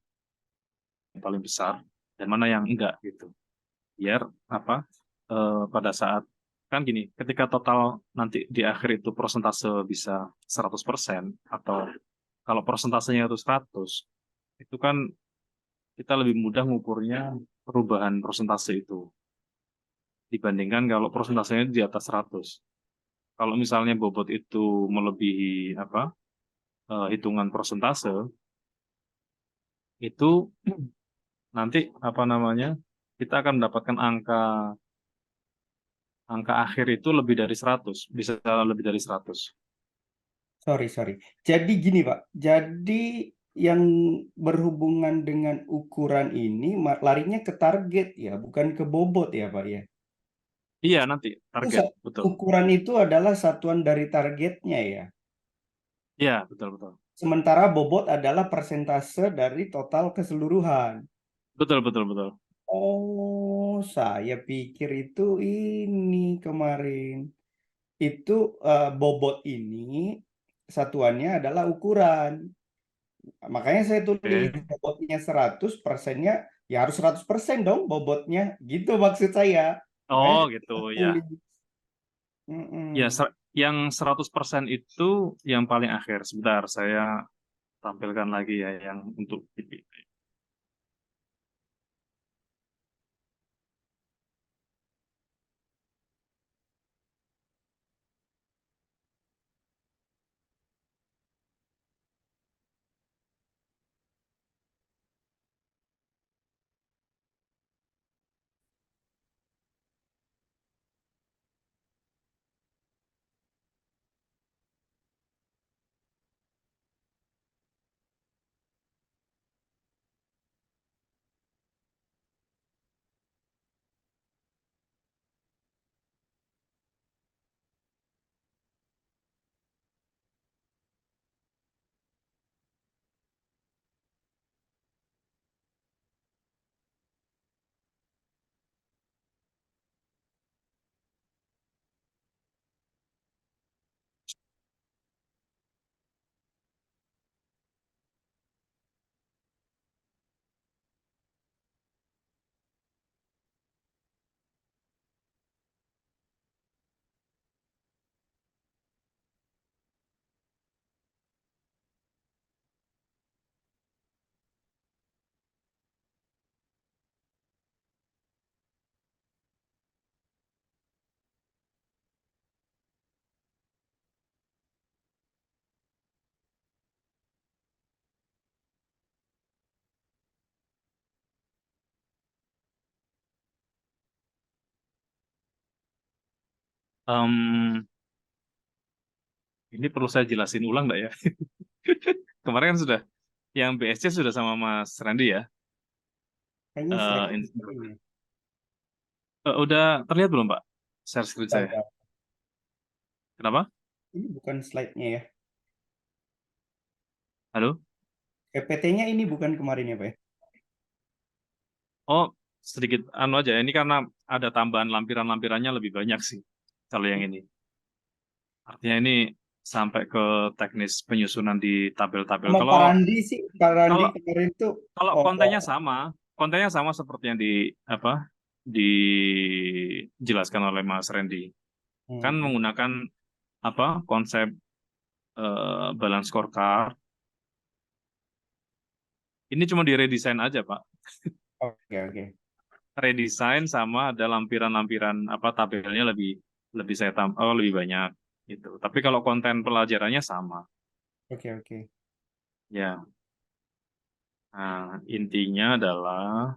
yang paling besar dan mana yang enggak gitu. Biar apa pada saat kan gini, ketika total nanti di akhir itu persentase bisa 100% atau kalau persentasenya itu 100, itu kan kita lebih mudah mengukurnya perubahan persentase itu dibandingkan kalau persentasenya di atas 100. Kalau misalnya bobot itu melebihi apa hitungan persentase, itu nanti apa namanya kita akan mendapatkan angka angka akhir itu lebih dari 100, bisa lebih dari 100. Sorry, sorry. Jadi gini, Pak. Jadi yang berhubungan dengan ukuran ini larinya ke target ya, bukan ke bobot ya, Pak ya. Iya nanti Itu target betul. ukuran itu adalah satuan dari targetnya ya. Iya betul betul Sementara bobot adalah persentase dari total keseluruhan. betul betul betul. Oh, saya pikir itu ini kemarin. Itu bobot ini satuannya adalah ukuran. Makanya saya tulis Oke. bobotnya 100, persennya ya harus 100% dong bobotnya. Gitu maksud saya. Makanya Oh gitu saya ya. tulis. Ya Mm-mm. yang 100% itu yang paling akhir. Sebentar saya tampilkan lagi ya yang untuk PPT. Em, ini perlu saya jelasin ulang nggak ya? Kemarin kan sudah yang BSC sudah sama Mas Randy ya. Kayaknya Eh, slide in- ini. udah terlihat belum Pak? Share screen Bentar, saya. bentar. Kenapa? Ini bukan slide-nya ya. Halo? PPT-nya ini bukan kemarin ya, Pak ya? Oh, sedikit anu aja. Ini karena ada tambahan lampiran-lampirannya lebih banyak sih. Kalau yang ini. artinya ini sampai ke teknis penyusunan di tabel-tabel. Sama Pak Kalau Randi sih, Pak Randi kalau kemarin tuh, kalau oh, kontennya sama seperti yang dijelaskan oleh Mas Randy. Kan hmm, menggunakan konsep balance scorecard. Ini cuma diredesain aja, Pak. oke, oke. Redesain sama ada lampiran-lampiran tabelnya lebih lebih saya lebih banyak gitu. Tapi kalau konten pelajarannya sama. Oke, oke. Ya. Nah, intinya adalah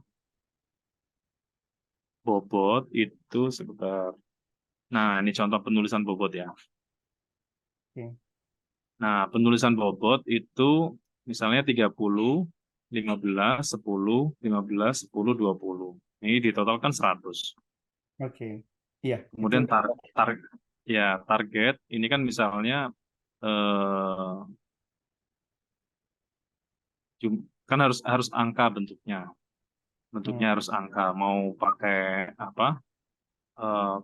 bobot itu sekitar. Nah, ini contoh penulisan bobot ya. Oke. Nah, penulisan bobot itu misalnya 30, 15, 10, 15, 10, 20. Ini ditotalkan 100. Oke. Iya, itu Kemudian target ini kan misalnya eh, kan harus harus angka bentuknya. Bentuknya hmm, harus angka. Mau pakai apa? eh,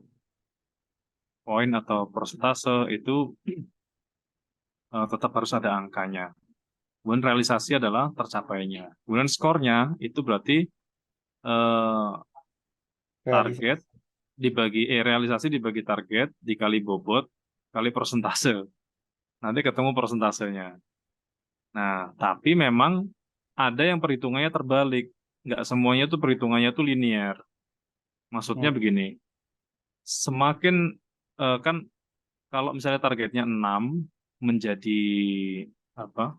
poin atau persentase itu tetap harus ada angkanya. Kemudian realisasi adalah tercapainya. Kemudian skornya itu berarti eh, target realisasi. realisasi dibagi target dikali bobot kali persentase. Nanti ketemu persentasenya. Nah, tapi memang ada yang perhitungannya terbalik. Nggak semuanya tuh perhitungannya tuh linear. Maksudnya Hmm, begini, semakin kan kalau misalnya targetnya 6 menjadi apa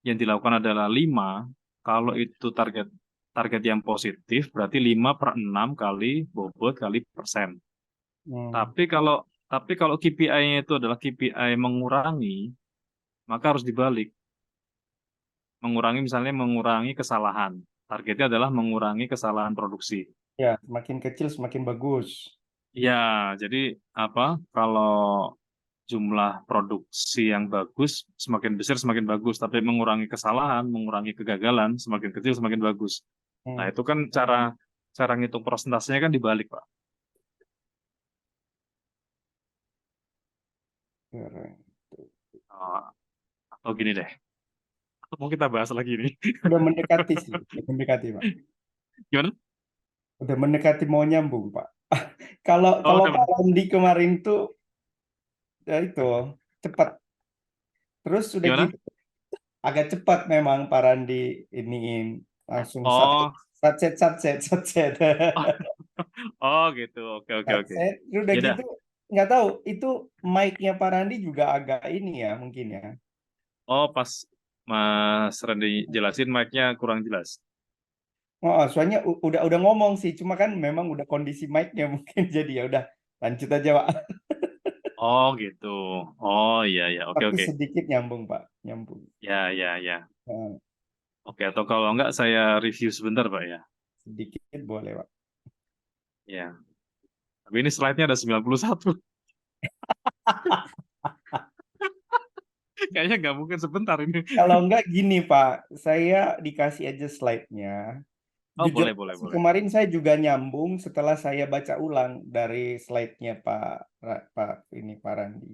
yang dilakukan adalah 5. Kalau itu target target yang positif berarti 5/6 kali bobot kali persen. hmm. Tapi kalau KPI-nya itu adalah KPI mengurangi, maka harus dibalik. Mengurangi misalnya mengurangi kesalahan. Targetnya adalah mengurangi kesalahan produksi. Ya, semakin kecil semakin bagus. Ya, jadi kalau jumlah produksi yang bagus semakin besar semakin bagus, tapi mengurangi kesalahan, mengurangi kegagalan semakin kecil semakin bagus. Nah, Hmm, itu kan cara cara ngitung persentasenya kan dibalik, Pak. keren. Eh, atau gini deh, mau kita bahas lagi nih. Udah mendekati sih, udah mendekati, Pak. Gimana? Udah mendekati mau nyambung, Pak. Kalau Oh, kalau udah. Pak Randi kemarin tuh ya itu cepat. Terus udah Gimana? gitu agak cepat memang Pak Randi iniin langsung satset Oh, satset satset satset. oh, oh gitu. Oke, oke, oke. Satset. Udah Ya udah. gitu nggak tahu itu mic-nya Pak Randi juga agak ini ya mungkin ya. Oh, pas Mas Randy jelasin mic-nya kurang jelas. Oh, soalnya udah ngomong sih, cuma kan memang udah kondisi mic-nya mungkin jadi ya udah lanjut aja Pak. Oh, gitu. Oh, iya, iya. Oke, Tapi oke. sedikit nyambung Pak, nyambung. Ya, ya, ya. Nah, Oke, atau kalau enggak saya review sebentar, Pak ya. sedikit boleh Pak. Ya. Tapi ini slide-nya ada 91. Kayaknya nggak mungkin sebentar ini. Kalau enggak gini Pak, saya dikasih aja slide-nya. Oh, Jujur boleh, aja boleh, sih, boleh. kemarin saya juga nyambung setelah saya baca ulang dari slide-nya Pak ini Pak Randi.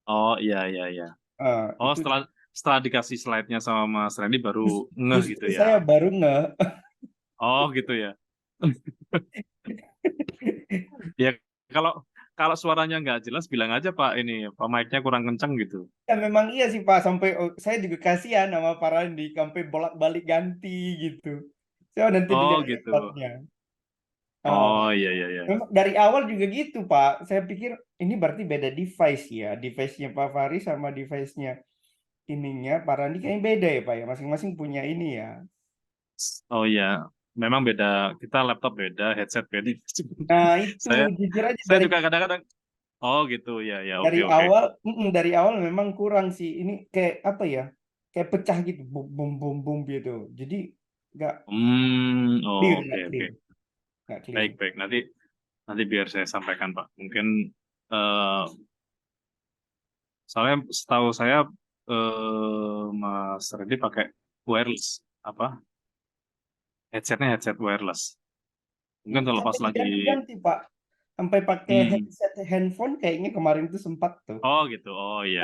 Oh, iya, iya, iya. Oh, Itu setelah setelah dikasih slide-nya sama Mas Randy baru ngeh gitu justru ya. saya baru nge. Oh, gitu ya. Ya, kalau kalau suaranya nggak jelas bilang aja Pak ini, Pak mic-nya kurang kenceng gitu. Ya memang iya sih Pak, sampai saya juga kasihan sama Pak Randi, sampai bolak-balik ganti gitu. Saya nanti Oh, dilihat gitu. repotnya. Oh, iya, iya, iya. Memang dari awal juga gitu Pak. Saya pikir ini berarti beda device ya, device-nya Pak Fari sama device-nya ininya Pak Randi kayaknya beda ya Pak ya, masing-masing punya ini ya. Oh, iya. Memang beda, kita laptop beda, headset beda. Nah itu Saya jujur aja saya juga kadang-kadang, oh gitu, ya, ya, oke, dari oke. awal, dari awal memang kurang sih. Ini kayak apa ya? Kayak pecah gitu, bum bum bum bum gitu. Jadi nggak clear, Oh, oke, nggak oke. clear, nggak clear. Baik, baik. Nanti nanti biar saya sampaikan, Pak. Mungkin eh, soalnya setahu saya Mas Reddy pakai wireless, headsetnya headset wireless. Mungkin kalau pas Sampai lagi, diganti-ganti Pak. sampai pakai Hmm. headset handphone kayaknya kemarin tuh sempat tuh. Oh gitu. Oh iya.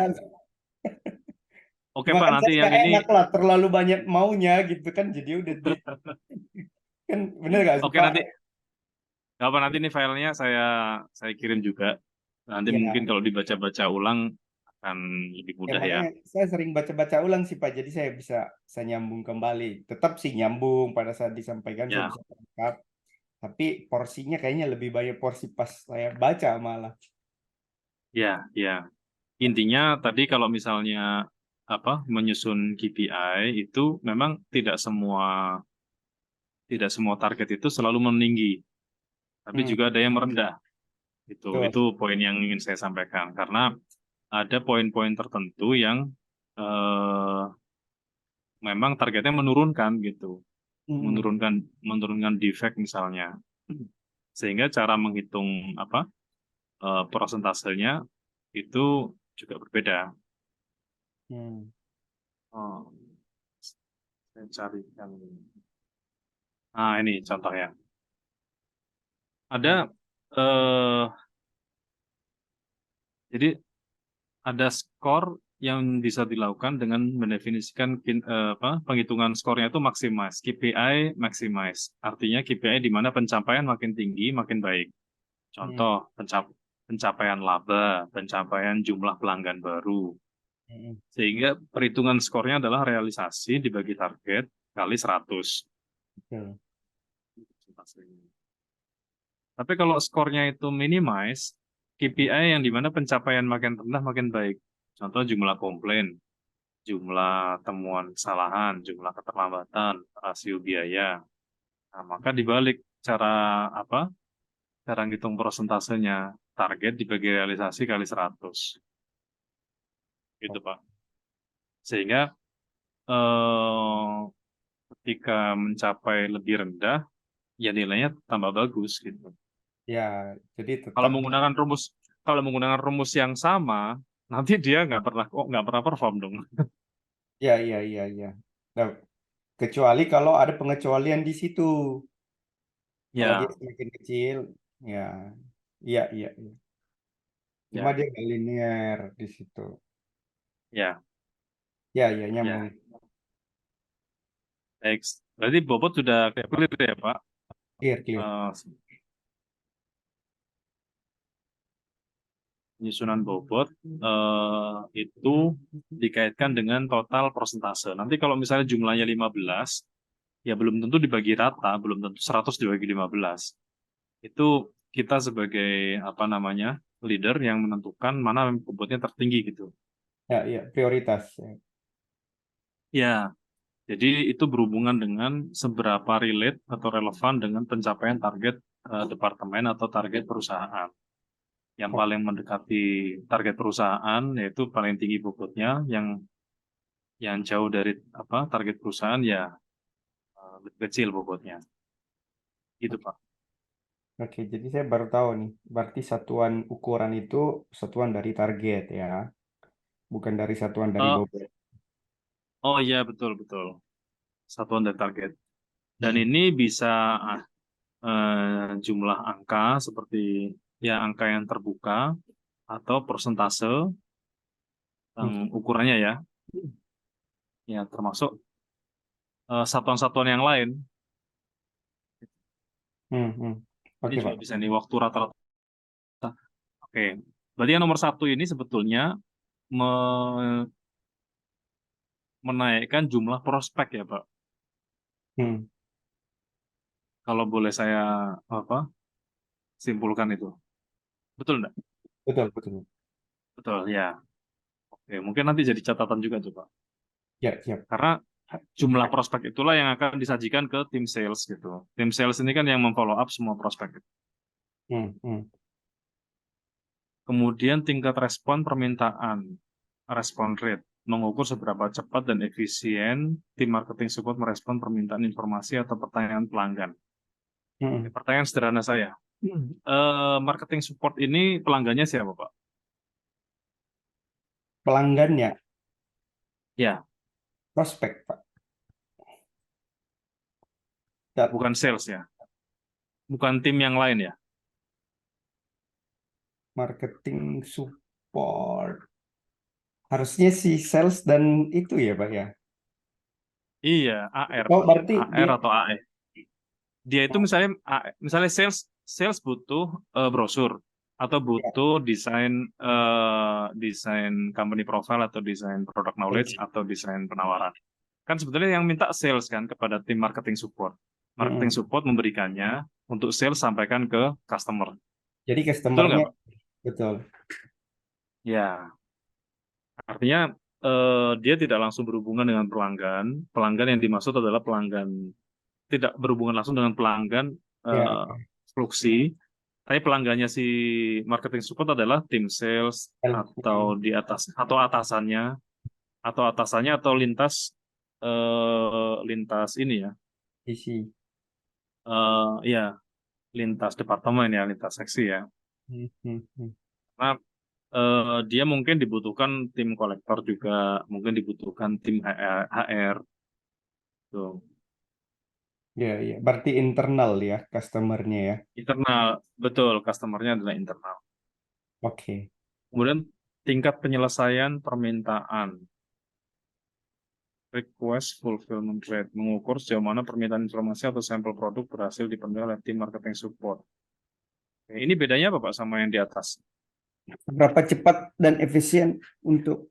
Oke Cuma Pak, kan nanti saya yang nggak ini. enak lah, terlalu banyak maunya gitu kan, jadi udah di kan bener gak sih Oke Pak? nanti, nggak apa nanti ini filenya saya kirim juga. Nanti mungkin Ya, kalau dibaca-baca ulang akan lebih ya mudah ya. makanya saya sering baca-baca ulang sih Pak, jadi saya bisa saya nyambung kembali. Tetap sih nyambung pada saat disampaikan saya Ya, bisa tangkap, tapi porsinya kayaknya lebih banyak porsi pas saya baca malah. ya, ya. Intinya tadi kalau misalnya apa menyusun KPI itu memang tidak semua target itu selalu meninggi, tapi Hmm, juga ada yang merendah. Itu betul. poin yang ingin saya sampaikan karena ada poin-poin tertentu yang eh, memang targetnya menurunkan gitu, Hmm, menurunkan defect misalnya, sehingga cara menghitung apa prosentasenya itu juga berbeda. hmm, Oh, saya carikan. Nah, ini contohnya. hmm. Ada eh jadi ada skor yang bisa dilakukan dengan mendefinisikan penghitungan skornya itu maximize, KPI maximize. Artinya KPI di mana pencapaian makin tinggi, makin baik. Hmm, Contoh, pencapaian laba, pencapaian jumlah pelanggan baru. hmm, Sehingga perhitungan skornya adalah realisasi dibagi target kali 100. betul. Tapi kalau skornya itu minimize, KPI yang dimana pencapaian makin rendah makin baik. Contoh jumlah komplain, jumlah temuan kesalahan, jumlah keterlambatan, rasio biaya. Nah, maka dibalik cara apa? Cara ngitung prosentasenya, target dibagi realisasi kali 100. Gitu, Pak. Sehingga eh, ketika mencapai lebih rendah, ya nilainya tambah bagus gitu. Ya, jadi Kalau tetap menggunakan rumus kalau menggunakan rumus yang sama, nanti dia nggak pernah perform dong. ya, ya, ya, ya. Nah, kecuali kalau ada pengecualian di situ. Kalau dia Ya, semakin kecil, ya, iya, iya, iya. Cuma ya, dia nggak linear di situ. ya, Ya, ya, ya. nyambung. Baik. Berarti bobot sudah clear ya, Pak. Clear, clear. Eh, Penyusunan bobot itu dikaitkan dengan total persentase. Nanti kalau misalnya jumlahnya 15, ya belum tentu dibagi rata, belum tentu 100 dibagi 15. Itu kita sebagai apa namanya leader yang menentukan mana bobotnya tertinggi gitu. Ya, ya, prioritas. Ya. Ya, jadi itu berhubungan dengan seberapa relate atau relevan dengan pencapaian target departemen atau target perusahaan. Yang Oh, paling mendekati target perusahaan yaitu paling tinggi bobotnya, yang jauh dari apa target perusahaan ya lebih kecil bobotnya. Gitu, oke, Pak. oke. Jadi saya baru tahu nih. Berarti satuan ukuran itu satuan dari target ya, bukan dari satuan dari Eh, bobot. oh iya betul betul. Satuan dari target. Dan Hmm, ini bisa jumlah angka seperti ya angka yang terbuka atau persentase yang hmm, ukurannya ya termasuk satuan-satuan yang lain. hmm. Ini Oke, juga Pak. bisa nih waktu rata-rata. Oke, berarti yang nomor satu ini sebetulnya me- menaikkan jumlah prospek ya Pak. Hmm, Kalau boleh saya apa simpulkan itu, betul enggak? betul, betul. Betul ya. Oke, mungkin nanti jadi catatan juga tuh Pak. Ya, siap. Karena jumlah prospek itulah yang akan disajikan ke tim sales gitu. Tim sales ini kan yang memfollow up semua prospek. Hmm, hmm, Kemudian tingkat respon permintaan, respon rate, mengukur seberapa cepat dan efisien tim marketing support merespon permintaan informasi atau pertanyaan pelanggan. hmm. Pertanyaan sederhana saya, marketing support ini pelanggannya siapa, Pak? Pelanggannya, Ya, prospek, Pak. Ya, bukan sales ya, bukan tim yang lain ya. Marketing support. Harusnya si sales dan itu ya, Pak ya. Iya, AR, Oh, Pak. berarti AR dia atau AE. Dia itu misalnya sales sales butuh brosur atau ya, butuh desain company profile atau desain product knowledge atau desain penawaran. Kan sebetulnya yang minta sales kan kepada tim marketing support. Marketing mm-mm. support memberikannya untuk sales sampaikan ke customer. Jadi Betul customernya nggak, Pak? betul. Ya, artinya dia tidak langsung berhubungan dengan pelanggan. Pelanggan yang dimaksud adalah pelanggan tidak berhubungan langsung dengan pelanggan Ya, eh, produksi, tapi pelanggannya si marketing support adalah tim sales atau di atas atau atasannya atau lintas ini ya, isi. ya lintas departemen ya, lintas seksi ya. Hmm, hmm, hmm. Karena dia mungkin dibutuhkan tim kolektor juga, mungkin dibutuhkan tim HR tuh. Ya, ya. Berarti internal ya customernya ya. Internal, betul, customernya adalah internal. Oke. Kemudian tingkat penyelesaian permintaan, request fulfillment rate, mengukur sejauh mana permintaan informasi atau sampel produk berhasil dipenuhi oleh tim marketing support. Oke, ini bedanya apa Pak sama yang di atas? Berapa cepat dan efisien untuk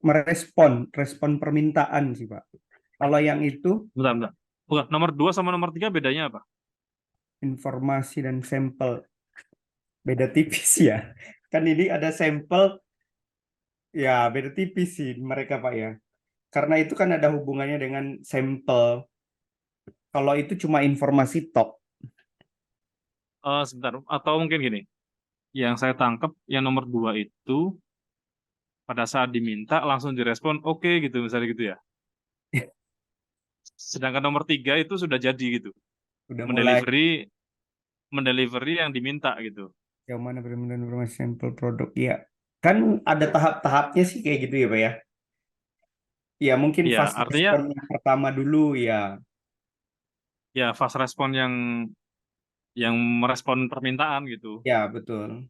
respon permintaan sih, Pak. Kalau yang itu Bentar, bentar. Bukan, nomor 2 sama nomor 3 bedanya apa? informasi dan sampel beda tipis ya. Kan ini ada sampel ya beda tipis sih mereka, Pak ya. Karena itu kan ada hubungannya dengan sampel. Kalau itu cuma informasi tok. Sebentar, atau mungkin gini, yang saya tangkap yang nomor 2 itu pada saat diminta langsung direspon oke gitu misalnya gitu ya. Sedangkan nomor 3 itu sudah jadi gitu. Udah mulai Mendelivery mendelivery yang diminta gitu. yang mana benar-benar informasi sampel produk. Ya, kan ada tahap-tahapnya sih kayak gitu ya, Pak ya. Ya, mungkin Ya, fast artinya respon yang pertama dulu ya. ya fast respon yang merespon permintaan gitu. Ya, betul.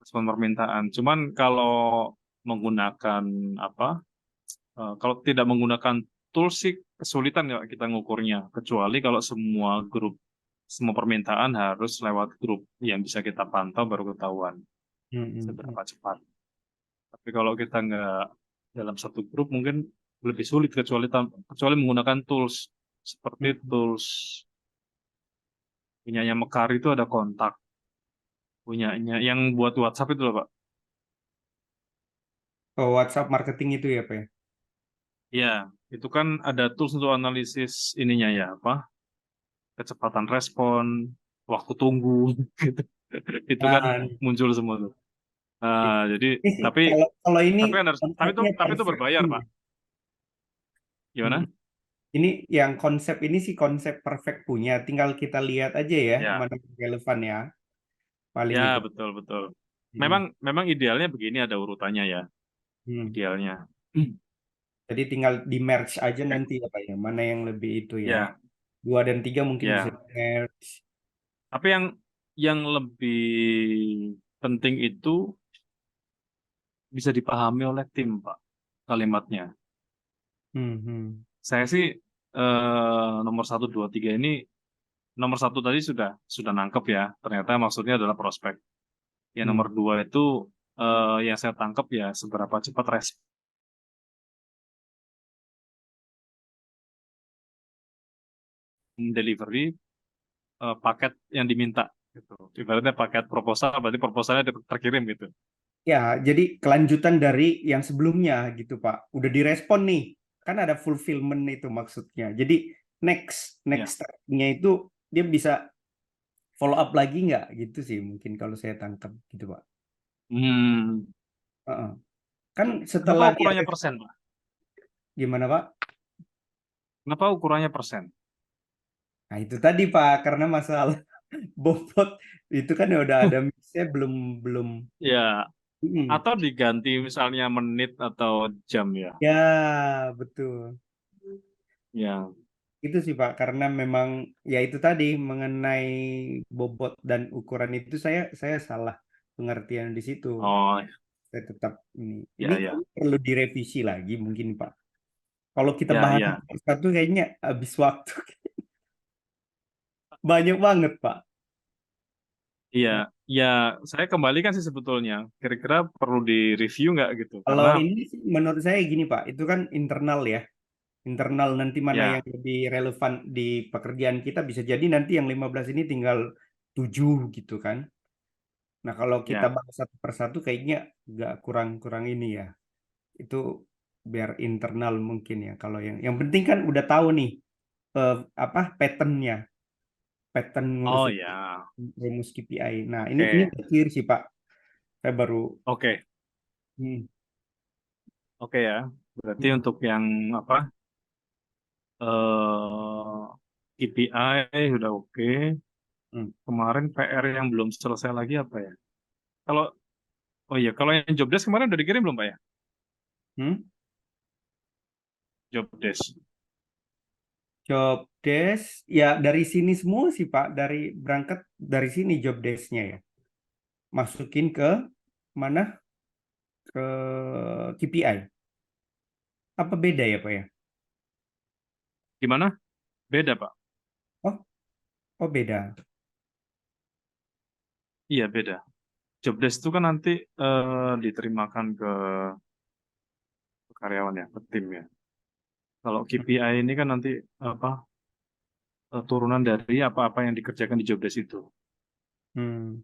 Respon permintaan. Cuman kalau menggunakan apa? Kalau tidak menggunakan tools sih kesulitan ya kita ngukurnya. Kecuali kalau semua permintaan harus lewat grup yang bisa kita pantau baru ketahuan Hmm, hmm, hmm. seberapa cepat. Tapi kalau kita nggak dalam satu grup mungkin lebih sulit kecuali menggunakan tools seperti Hmm. tools punyanya Mekar itu ada kontak punyanya yang buat WhatsApp itu loh Pak. Oh, WhatsApp marketing itu ya, Pak ya. Ya, itu kan ada tools untuk analisis ininya ya, apa? Kecepatan respon, waktu tunggu, gitu. Itu kan Nah, muncul semua tuh. Jadi ini sih tapi kalau ini tapi kan harus konsepnya tapi itu perfect berbayar, Pak. punya. Hmm. Gimana? Ini yang konsep ini sih konsep perfect punya. Tinggal kita lihat aja ya Ya, mana yang relevan ya. Paling ya itu. betul betul. Hmm. Memang idealnya begini ada urutannya ya, Hmm. idealnya. Jadi tinggal di merge aja nanti ya, Pak ya. Mana yang lebih itu ya. Ya, 2 dan 3 mungkin bisa ya. di merge. Tapi yang lebih penting itu bisa dipahami oleh tim, Pak, kalimatnya. Hmm, hmm. Saya sih nomor 1, 2, 3 ini nomor 1 tadi sudah nangkep ya. Ternyata maksudnya adalah prospek. Yang Hmm. nomor 2 itu yang saya tangkap ya seberapa cepat respon delivery paket yang diminta gitu. Ibaratnya paket proposal berarti proposalnya terkirim gitu. Ya, jadi kelanjutan dari yang sebelumnya gitu, Pak. Udah direspon nih. Kan ada fulfillment itu maksudnya. Jadi next next Ya. step-nya itu dia bisa follow up lagi nggak gitu sih mungkin kalau saya tangkap gitu, Pak. Hmm. Heeh. Kan Kenapa setelah dia ukurannya persen, Pak? gimana, Pak? Kenapa ukurannya persen? Nah, itu tadi, Pak, karena masalah bobot itu kan ya udah ada mixnya belum belum. Ya, Mm. atau diganti misalnya menit atau jam ya. Ya, betul. Ya, Itu sih Pak, karena memang ya itu tadi mengenai bobot dan ukuran itu saya salah pengertian di situ. Oh, Saya tetap ini ya, ya, perlu direvisi lagi mungkin Pak. Kalau kita ya, bahas ya, satu kayaknya habis waktu banyak banget Pak. iya, Nah, ya. Saya kembalikan sih sebetulnya. Kira-kira perlu di-review nggak gitu? kalau Karena ini sih menurut saya gini Pak, itu kan internal ya. Internal nanti mana yang ya, lebih relevan di pekerjaan kita bisa jadi nanti yang 15 ini tinggal 7 gitu kan. Nah, kalau kita ya. bahas satu persatu kayaknya nggak kurang-kurang ini ya. Itu biar internal mungkin ya. Kalau yang penting kan udah tahu nih eh, apa patternnya, pattern ngurus Oh ya, rumus KPI. Nah, ini oke, terakhir sih Pak. Saya baru oke, hmm, oke ya. Berarti hmm, untuk yang apa? eh KPI udah oke. hmm, Kemarin PR yang belum selesai lagi apa ya? Kalau Oh iya, kalau yang job desk kemarin udah dikirim belum Pak ya? hmm. Job desk. Job desk ya dari sini semua sih Pak. Dari berangkat dari sini job desknya ya. Masukin ke mana? Ke KPI. Apa beda ya Pak ya? Gimana? Beda Pak. Oh, oh beda. Iya beda. Job desk itu kan nanti diterimakan ke karyawan ya, ke tim ya. Kalau KPI ini kan nanti apa turunan dari apa-apa yang dikerjakan di job desk itu. Hmm.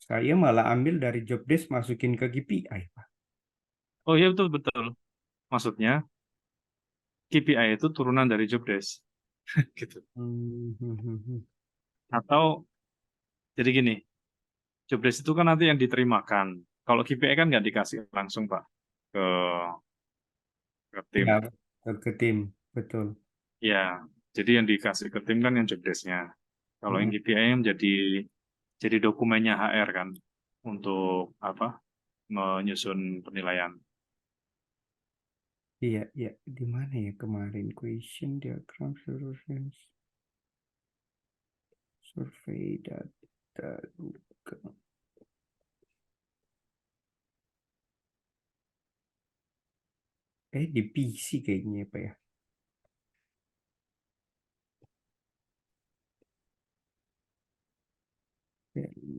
Saya malah ambil dari job desk masukin ke KPI, Pak. Oh iya betul betul. Maksudnya KPI itu turunan dari job desk gitu. Hmm, hmm, hmm, hmm. Atau jadi gini, job desk itu kan nanti yang diterimakan. Kalau KPI kan nggak dikasih langsung Pak ke ke Ya, tim. ke tim, betul. Ya, jadi yang dikasih ke tim kan yang job desk-nya. Kalau yang Hmm. KPI yang jadi dokumennya HR kan untuk apa menyusun penilaian. Iya, iya. Di mana ya kemarin? Question, diagram, solutions, survey, data, Google. Di PC kayaknya ya, Pak ya.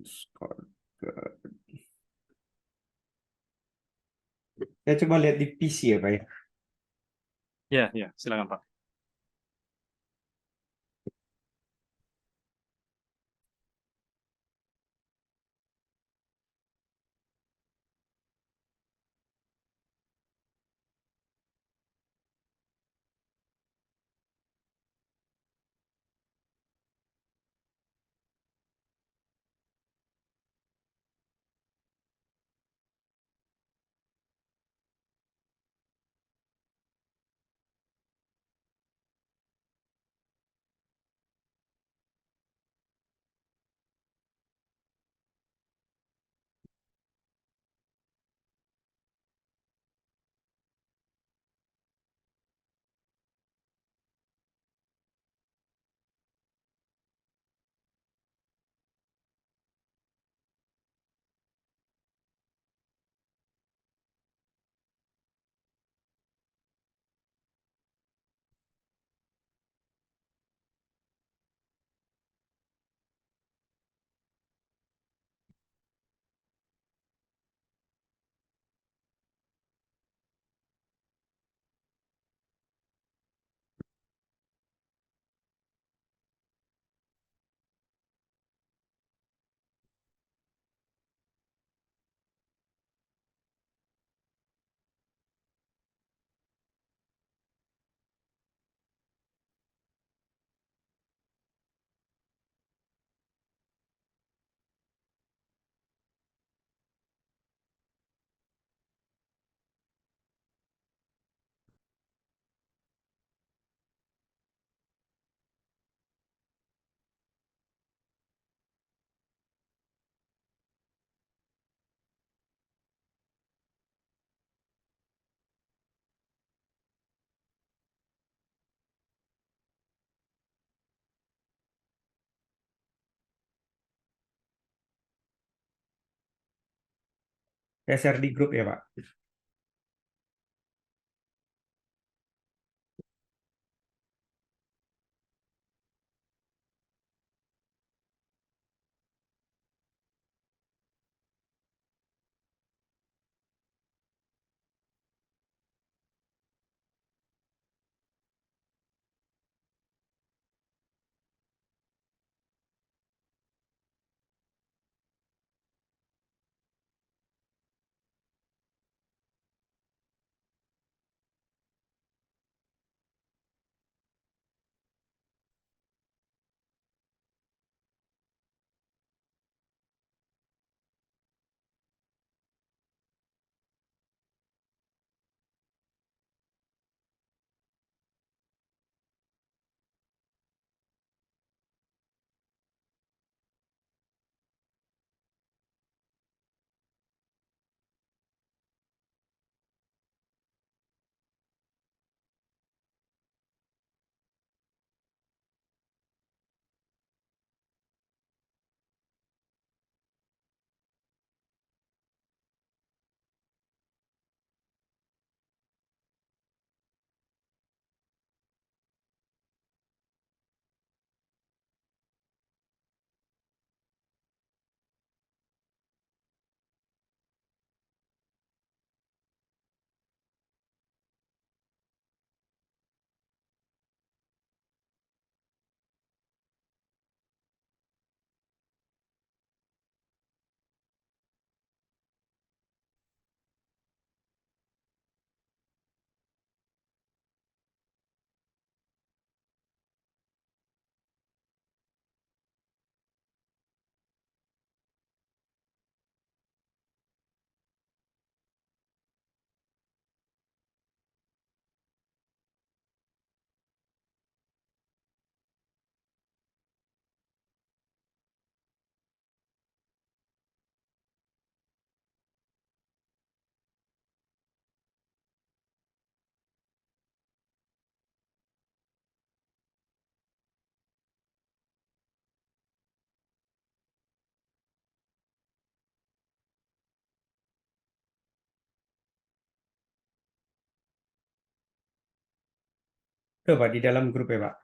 Scorecard. Ya, coba lihat di PC ya, Pak ya. Ya, ya, silakan Pak. share di grup ya Pak. Tuh Pak di dalam grup ya Pak.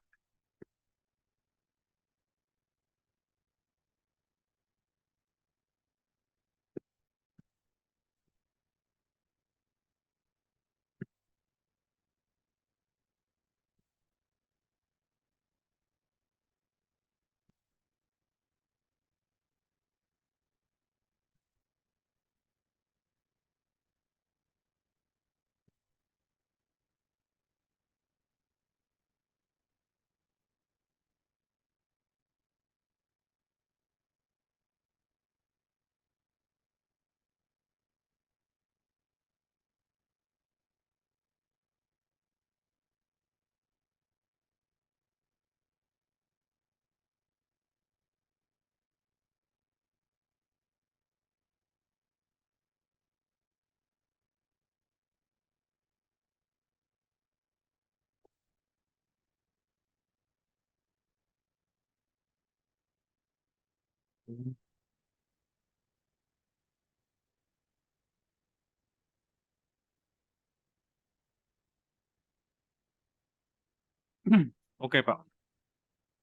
Oke Pak,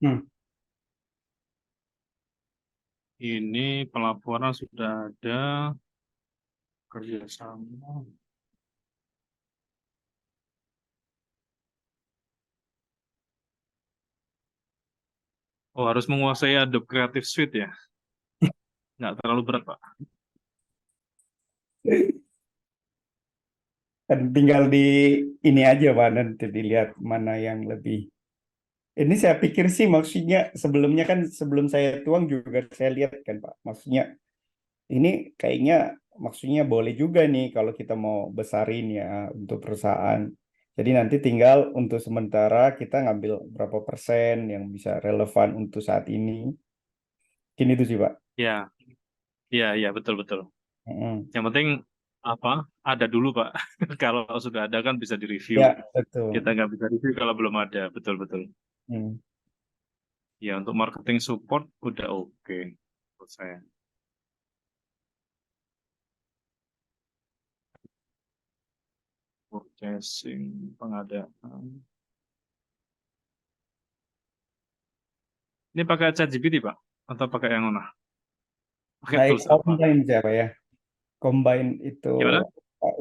Hmm. ini pelaporan sudah ada, kerjasama. Oh, harus menguasai Adobe Creative Suite ya? Nggak terlalu berat Pak. Kan tinggal di ini aja Pak, nanti dilihat mana yang lebih. Ini saya pikir sih maksudnya sebelumnya kan sebelum saya tuang juga saya lihat kan Pak. Maksudnya ini kayaknya maksudnya boleh juga nih kalau kita mau besarin ya untuk perusahaan. Jadi nanti tinggal untuk sementara kita ngambil berapa persen yang bisa relevan untuk saat ini. Mungkin itu sih Pak. Ya, ya, ya, betul-betul. Mm-mm. Yang penting apa? Ada dulu Pak. Kalau sudah ada kan bisa direview. Ya, Kita betul. nggak bisa review kalau belum ada, betul-betul. Hmm. Ya, untuk marketing support udah oke menurut saya. purchasing, pengadaan. Ini pakai ChatGPT, Pak? Atau pakai yang mana? Pakai Saya tools apa? combine siapa ya? Combine itu Gimana?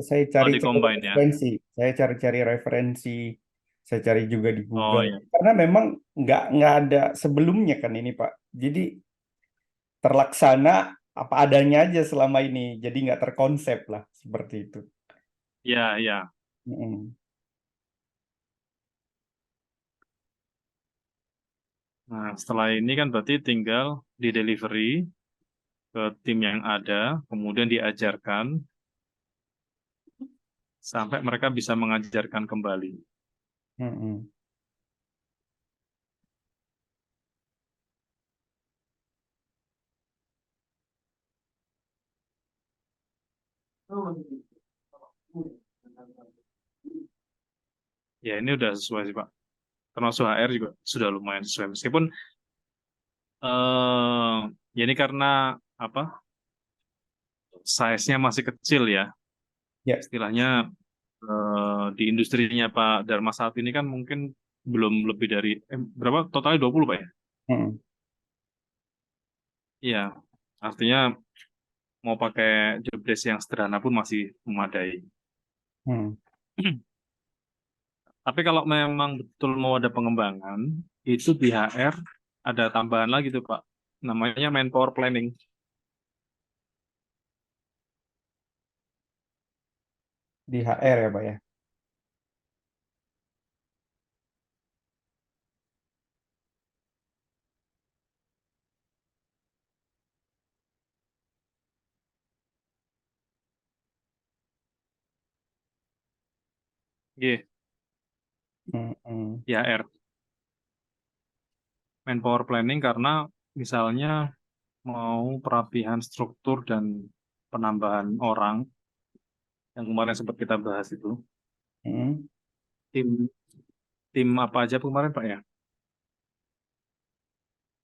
saya Oh, di cari-cari combine ya. referensi. Saya cari-cari referensi. Saya cari juga di Oh Google. iya. Karena memang nggak ada sebelumnya kan ini Pak. Jadi terlaksana apa adanya aja selama ini. Jadi nggak terkonsep lah seperti itu. Ya, ya. Mm. Nah, setelah ini kan berarti tinggal di delivery ke tim yang ada, kemudian diajarkan sampai mereka bisa mengajarkan kembali. Mm-mm. Ya, ini udah sesuai sih, Pak. Termasuk HR juga sudah lumayan sesuai. Meskipun ya ini karena apa? Size-nya masih kecil ya. Ya. Istilahnya di industrinya Pak Dharma saat ini kan mungkin belum lebih dari berapa totalnya 20 Pak ya? Mm. Iya, artinya mau pakai job desk yang sederhana pun masih memadai. Mm. Tapi kalau memang betul mau ada pengembangan, itu di HR ada tambahan lagi tuh Pak, namanya manpower planning. Di HR ya Pak ya. Iya, Mm-mm. di HR. Manpower planning karena misalnya mau perapihan struktur dan penambahan orang yang kemarin sempat kita bahas itu, Mm. tim tim apa aja kemarin Pak ya?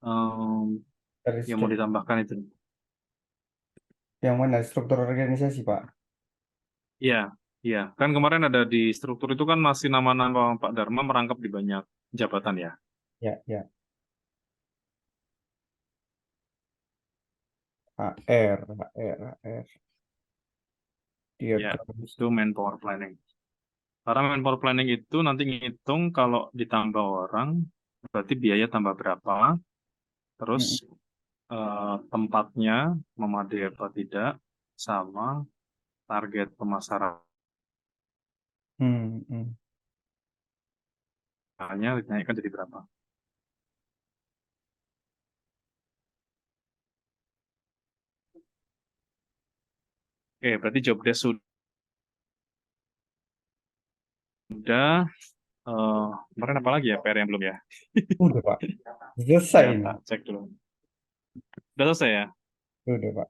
Em, Dari yang mau struktur ditambahkan itu. yang mana? Struktur organisasi Pak. Iya, iya. Kan kemarin ada di struktur itu kan masih nama-nama Pak Dharma merangkap di banyak jabatan ya. Ya, ya. HR, HR, HR. Ya, Diagram. itu manpower planning. Karena manpower planning itu nanti ngitung kalau ditambah orang, berarti biaya tambah berapa, terus Mm. tempatnya memadai apa tidak, sama target pemasarannya Mm, mm. dinaikkan jadi berapa. Oke, berarti job desk sudah. eh Kemarin apa lagi ya PR yang belum ya? Udah Pak. Selesai Ya, ini. tak cek dulu. Udah selesai ya? Udah Pak.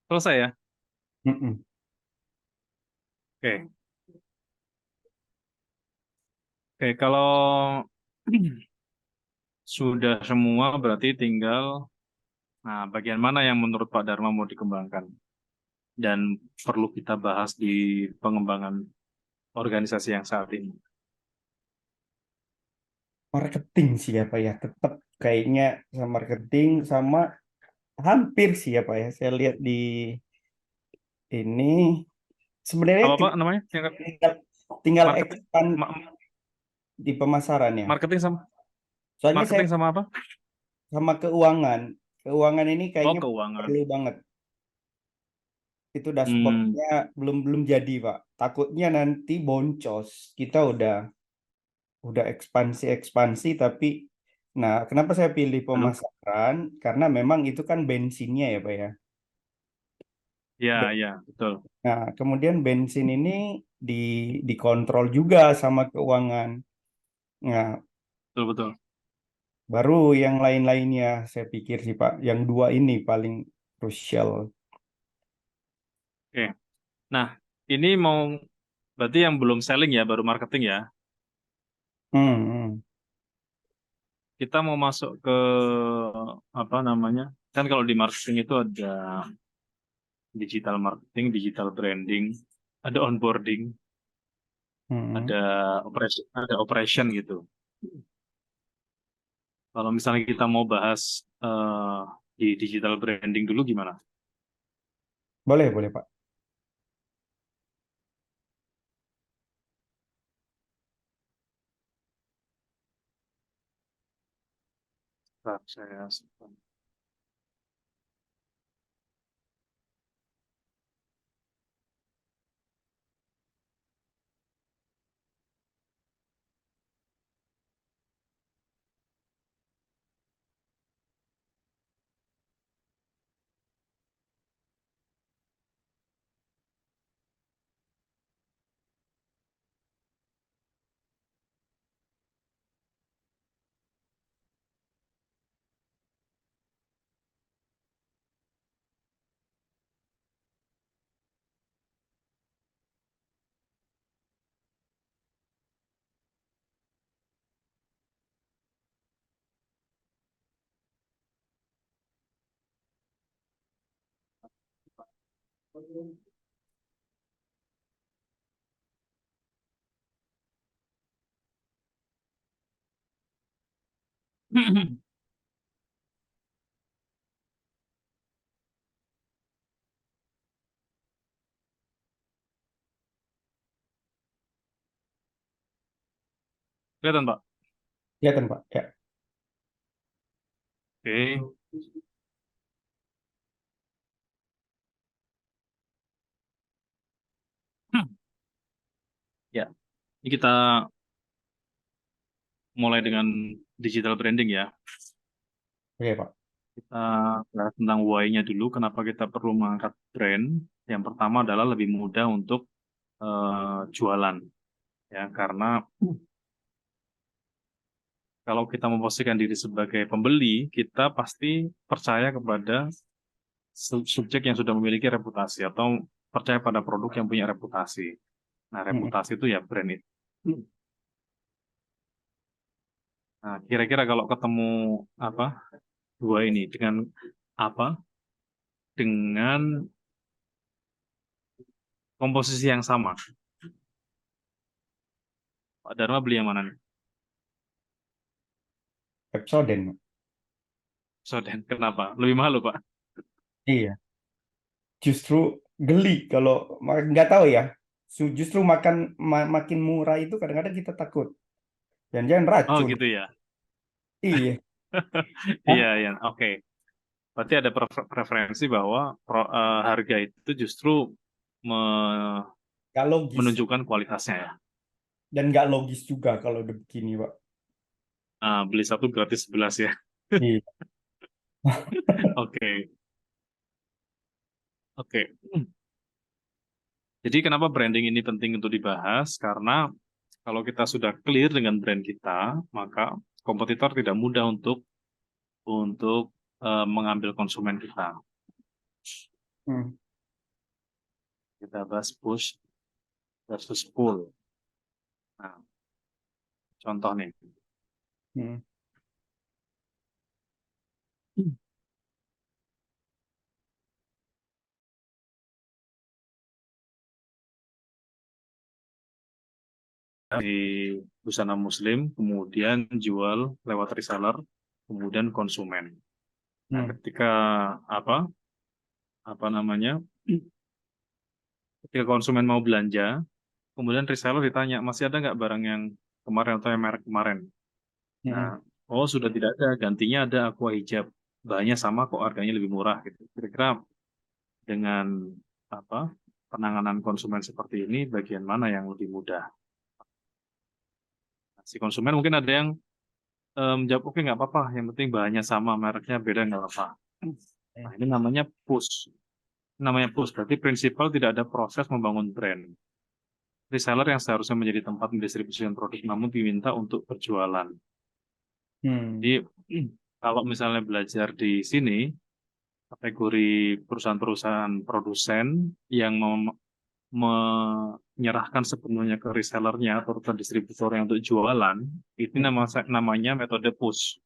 Selesai ya? Mm-mm. Oke. Oke, kalau sudah semua berarti tinggal, nah bagian mana yang menurut Pak Dharma mau dikembangkan dan perlu kita bahas di pengembangan organisasi yang saat ini. Marketing sih ya Pak ya. Tetap kayaknya sama marketing sama hampir sih ya Pak ya. Saya lihat di ini sebenarnya Apa Pak namanya? Yang tinggal tinggal marketing, expand ma- di pemasaran ya. marketing sama Soalnya saya marketing sama apa? sama keuangan. Keuangan ini Oh, kayaknya keuangan. perlu banget. Itu Hmm, dashboardnya belum belum jadi Pak. Takutnya nanti boncos. Kita udah ekspansi tapi nah kenapa saya pilih lalu? pemasaran? Karena memang itu kan bensinnya ya Pak ya. Ya, Be- ya, betul. Nah, kemudian bensin ini di dikontrol juga sama keuangan. Nah, Betul, betul. baru yang lain-lainnya saya pikir sih Pak, yang dua ini paling krusial. Oke. Nah, ini mau berarti yang belum selling ya, baru marketing ya. Hmm. Kita mau masuk ke apa namanya? Kan kalau di marketing itu ada digital marketing, digital branding, ada onboarding, Hmm. ada operation gitu. Kalau misalnya kita mau bahas di digital branding dulu gimana? Boleh, boleh, Pak. Bentar, saya simpan. Kelihatan, Pak? Kelihatan, Pak. Ya. Oke. Ya, ini kita mulai dengan digital branding ya. Oke, Pak. Kita bahas tentang why-nya dulu, kenapa kita perlu mengangkat brand. Yang pertama adalah lebih mudah untuk jualan, ya, karena kalau kita memposisikan diri sebagai pembeli, kita pasti percaya kepada subjek yang sudah memiliki reputasi atau percaya pada produk yang punya reputasi. Nah, Hmm. reputasi itu ya brand itu. Nah, kira-kira kalau ketemu apa dua ini dengan apa? Dengan komposisi yang sama. Pak Dharma beli yang mana nih? Pepsodent, Pak. Soden. Kenapa? Lebih mahal loh, Pak. Iya. Justru geli kalau nggak tahu ya. Justru makin murah itu kadang-kadang kita takut. Jangan-jangan Oh, racun. gitu ya. Iya. Iya, Hah? ya. Oke. Berarti ada preferensi bahwa harga itu justru me- Nggak logis. menunjukkan kualitasnya ya. Dan nggak logis juga kalau udah begini, Pak. Beli satu gratis 11 ya. Iya. Oke, oke. Jadi kenapa branding ini penting untuk dibahas? Karena kalau kita sudah clear dengan brand kita, maka kompetitor tidak mudah untuk mengambil konsumen kita. Hmm. Kita bahas push versus pull. Nah, contoh nih. Hmm. Di busana muslim, kemudian jual lewat reseller, kemudian konsumen. Nah, Hmm. ketika apa apa namanya, ketika konsumen mau belanja, kemudian reseller ditanya masih ada nggak barang yang kemarin atau yang merek kemarin. Nah, Hmm. oh sudah tidak ada, gantinya ada aqua hijab, bahannya sama kok, harganya lebih murah gitu. Kira-kira dengan apa penanganan konsumen seperti ini, bagian mana yang lebih mudah? Nah, si konsumen mungkin ada yang jawab oke nggak apa-apa, yang penting bahannya sama, mereknya beda nggak apa-apa. Nah, ini namanya push. Namanya push, berarti prinsipal tidak ada proses membangun brand. Reseller yang seharusnya menjadi tempat mendistribusikan produk, namun diminta untuk berjualan. Hmm. Jadi, kalau misalnya belajar di sini, kategori perusahaan-perusahaan produsen yang menyerahkan sepenuhnya ke resellernya atau ke distributornya untuk jualan. Ini namanya metode push.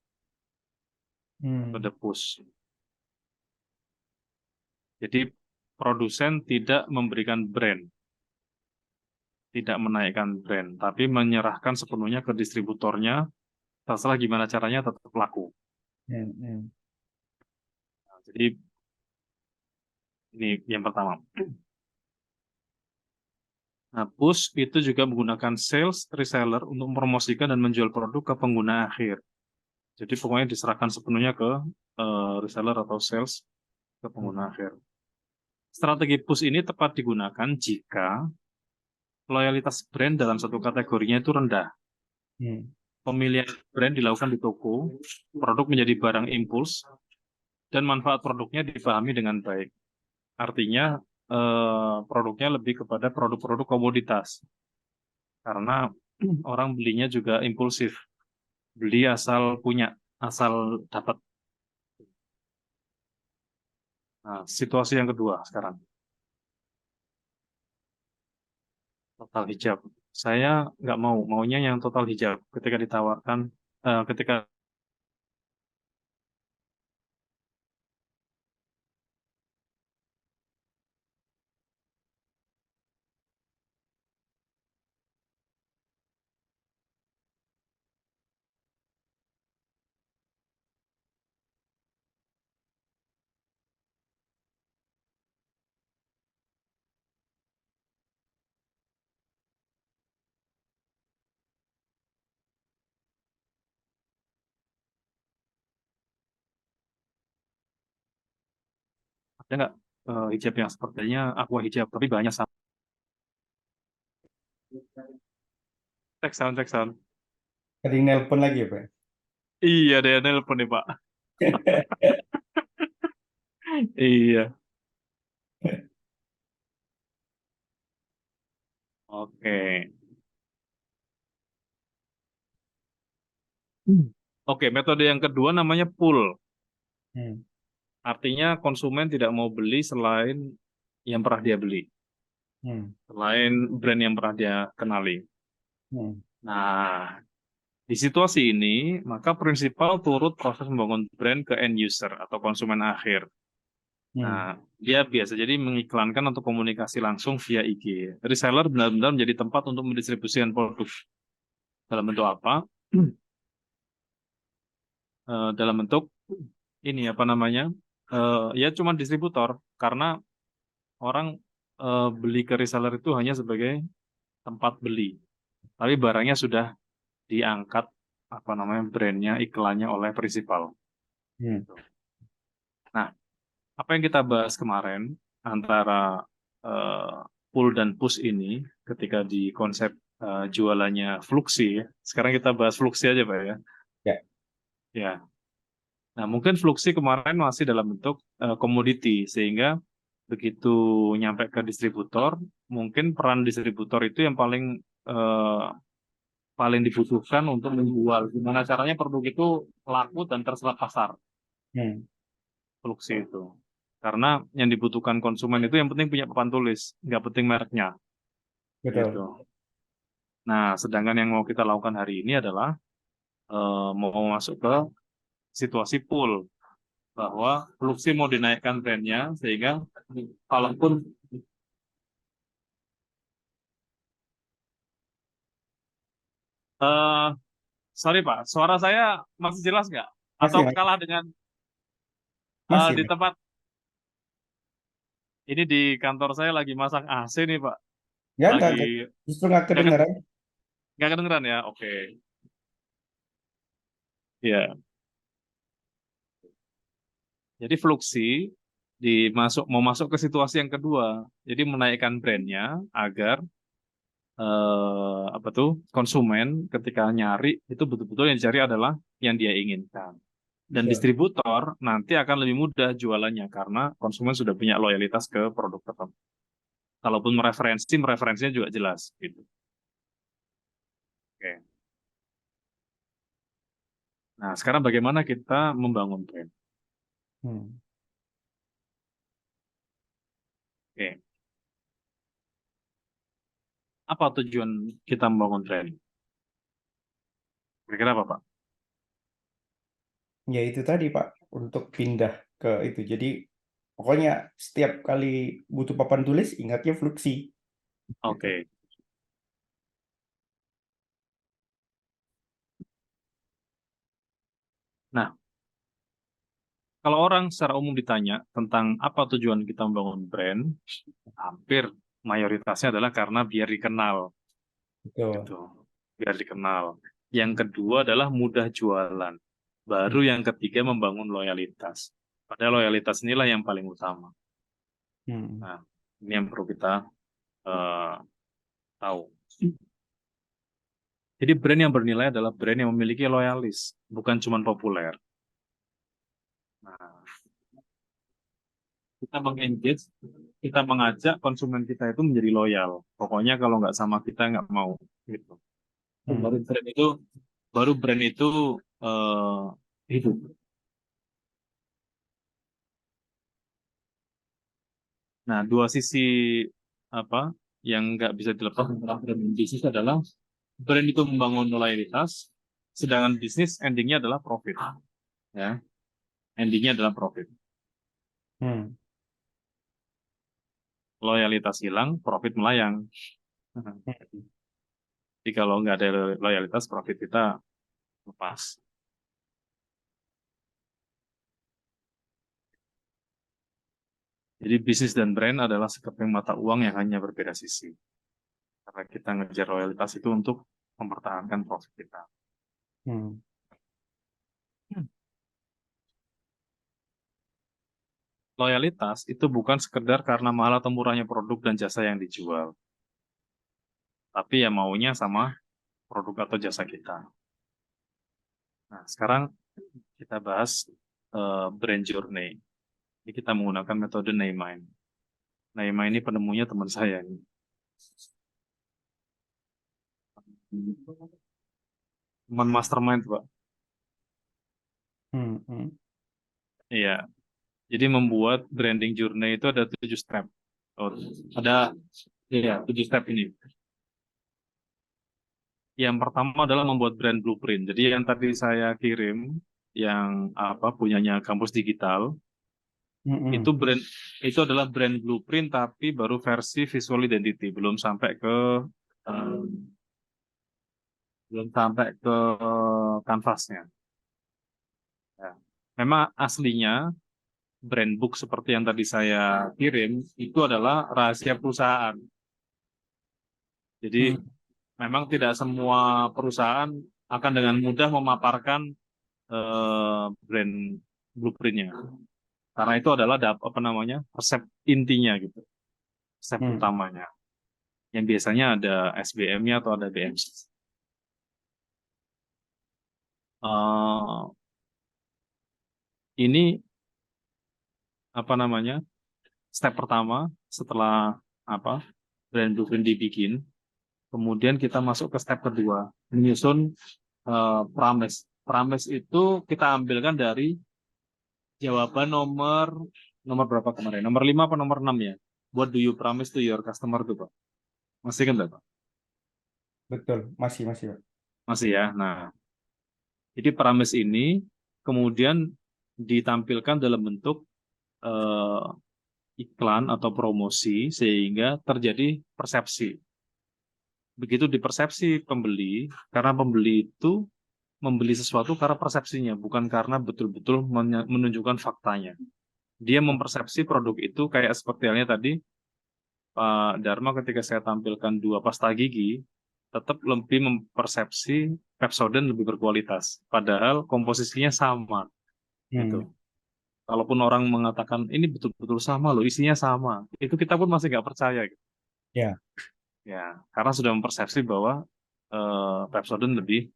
Metode push. Jadi produsen tidak memberikan brand, tidak menaikkan brand, tapi menyerahkan sepenuhnya ke distributornya. Terserah gimana caranya tetap laku. Nah, jadi ini yang pertama. Nah, push itu juga menggunakan sales reseller untuk mempromosikan dan menjual produk ke pengguna akhir. Jadi pokoknya diserahkan sepenuhnya ke reseller atau sales ke pengguna akhir. Strategi push ini tepat digunakan jika loyalitas brand dalam satu kategorinya itu rendah. Pemilihan brand dilakukan di toko, produk menjadi barang impuls, dan manfaat produknya dipahami dengan baik. Artinya produknya lebih kepada produk-produk komoditas. Karena orang belinya juga impulsif. Beli asal punya, asal dapat. Nah, situasi yang kedua sekarang. Total hijab. Saya nggak maunya yang total hijab. Ketika ditawarkan, ketika ada nggak hijab yang sepertinya aqua hijab, tapi banyak sama. Cek sound. Ada yang nelpon lagi ya, Pak? Iya, ada yang nelpon nih, Pak. Iya, oke. Oke, metode yang kedua namanya pull. Artinya konsumen tidak mau beli selain yang pernah dia beli. Selain brand yang pernah dia kenali. Nah, di situasi ini, maka prinsipal turut proses membangun brand ke end user atau konsumen akhir. Nah, dia biasa jadi mengiklankan atau komunikasi langsung via IG. Reseller benar-benar menjadi tempat untuk mendistribusikan produk. Dalam bentuk apa? Dalam bentuk ini apa namanya? Ya cuma distributor, karena orang beli ke reseller itu hanya sebagai tempat beli. Tapi barangnya sudah diangkat apa namanya brandnya, iklannya oleh prinsipal. Nah, apa yang kita bahas kemarin antara pull dan push ini ketika di konsep jualannya Fluxi, sekarang kita bahas Fluxi aja Pak ya. Ya. Ya. Nah, mungkin Fluxi kemarin masih dalam bentuk komoditi, sehingga begitu nyampe ke distributor, mungkin peran distributor itu yang paling dibutuhkan untuk menjual. Gimana caranya produk itu laku dan terserap pasar. Fluxi itu. Karena yang dibutuhkan konsumen itu yang penting punya papan tulis, nggak penting mereknya. Betul. Gitu. Nah, sedangkan yang mau kita lakukan hari ini adalah mau masuk ke situasi pull, bahwa Fluxi mau dinaikkan brandnya, sehingga kalaupun sorry Pak, suara saya masih jelas nggak? Atau Masih, Mas. kalah dengan Masih, di Mas. tempat ini di kantor saya lagi masang AC nih Pak, Ya, lagi justru nggak nggak ke- kedengaran. nggak kedengeran ya? Oke, ya. Jadi Fluxi mau masuk ke situasi yang kedua, jadi menaikkan brandnya agar apa tuh konsumen ketika nyari itu betul-betul yang dicari adalah yang dia inginkan. Dan Betul. distributor nanti akan lebih mudah jualannya karena konsumen sudah punya loyalitas ke produk tertentu. Kalaupun mereferensinya juga jelas gitu. Oke. Nah, sekarang bagaimana kita membangun brand? Oke. Apa tujuan kita membangun brand? Kira-kira apa, Pak? Ya itu tadi Pak, untuk pindah ke itu. Jadi pokoknya setiap kali butuh papan tulis, ingatnya Fluxy. Gitu. Oke. Nah, kalau orang secara umum ditanya tentang apa tujuan kita membangun brand, hampir mayoritasnya adalah karena biar dikenal, Betul. gitu. Biar dikenal. Yang kedua adalah mudah jualan. Baru Hmm. yang ketiga membangun loyalitas. Padahal loyalitas inilah yang paling utama. Hmm. Nah, ini yang perlu kita eh, tahu. Jadi brand yang bernilai adalah brand yang memiliki loyalis, bukan cuma populer. Nah, kita mengengage, kita mengajak konsumen kita itu menjadi loyal. Pokoknya kalau nggak sama kita nggak mau, gitu. Hmm. Baru brand itu eh, hidup. Nah, dua sisi apa yang nggak bisa dilepas antara brand dan bisnis adalah brand itu membangun loyalitas, sedangkan bisnis endingnya adalah profit. Ya, endingnya adalah profit. Hmm. Loyalitas hilang, profit melayang. Hmm. Jadi kalau nggak ada loyalitas, profit kita lepas. Jadi bisnis dan brand adalah sekeping mata uang yang hanya berbeda sisi. Karena kita ngejar loyalitas itu untuk mempertahankan profit kita. Hmm. Loyalitas itu bukan sekedar karena mahal atau murahnya produk dan jasa yang dijual. Tapi ya maunya sama produk atau jasa kita. Nah, sekarang kita bahas brand journey. Ini kita menggunakan metode Neymine. Neymine ini penemunya teman saya. Teman mastermind, Pak. Hmm. Hmm. Iya. Jadi membuat branding journey itu ada 7 step. Oh, ada, iya, 7 step ini. Yang pertama adalah membuat brand blueprint. Jadi yang tadi saya kirim, yang apa punyanya kampus digital, itu Hmm. brand itu adalah brand blueprint tapi baru versi visual identity, eh, belum sampai ke kanvasnya. Ya. Memang aslinya brand book seperti yang tadi saya kirim itu adalah rahasia perusahaan. Jadi Hmm. memang tidak semua perusahaan akan dengan mudah memaparkan brand blueprintnya. Karena itu adalah apa namanya resep intinya gitu, resep Hmm. utamanya. Yang biasanya ada SBM-nya atau ada BMC. Eh, ini apa namanya step pertama setelah apa brand blueprint dibikin, kemudian kita masuk ke step kedua, menyusun promise. Promise itu kita ambilkan dari jawaban nomor nomor berapa kemarin? Nomor 5 apa nomor 6 ya? What do you promise to your customer tuh, Pak? Masih kan, Pak? Betul. Masih Pak. Masih ya. Nah, jadi promise ini kemudian ditampilkan dalam bentuk eh, iklan atau promosi sehingga terjadi persepsi. Begitu dipersepsi pembeli, karena pembeli itu membeli sesuatu karena persepsinya, bukan karena betul-betul menunjukkan faktanya. Dia mempersepsi produk itu kayak seperti halnya tadi Pak Dharma ketika saya tampilkan 2 pasta gigi, tetap lebih mempersepsi Pepsodent lebih berkualitas. Padahal komposisinya sama, Hmm. gitu. Kalaupun orang mengatakan ini betul-betul sama loh, isinya sama, itu kita pun masih nggak percaya, gitu. Ya. Ya, karena sudah mempersepsi bahwa Pepsodent lebih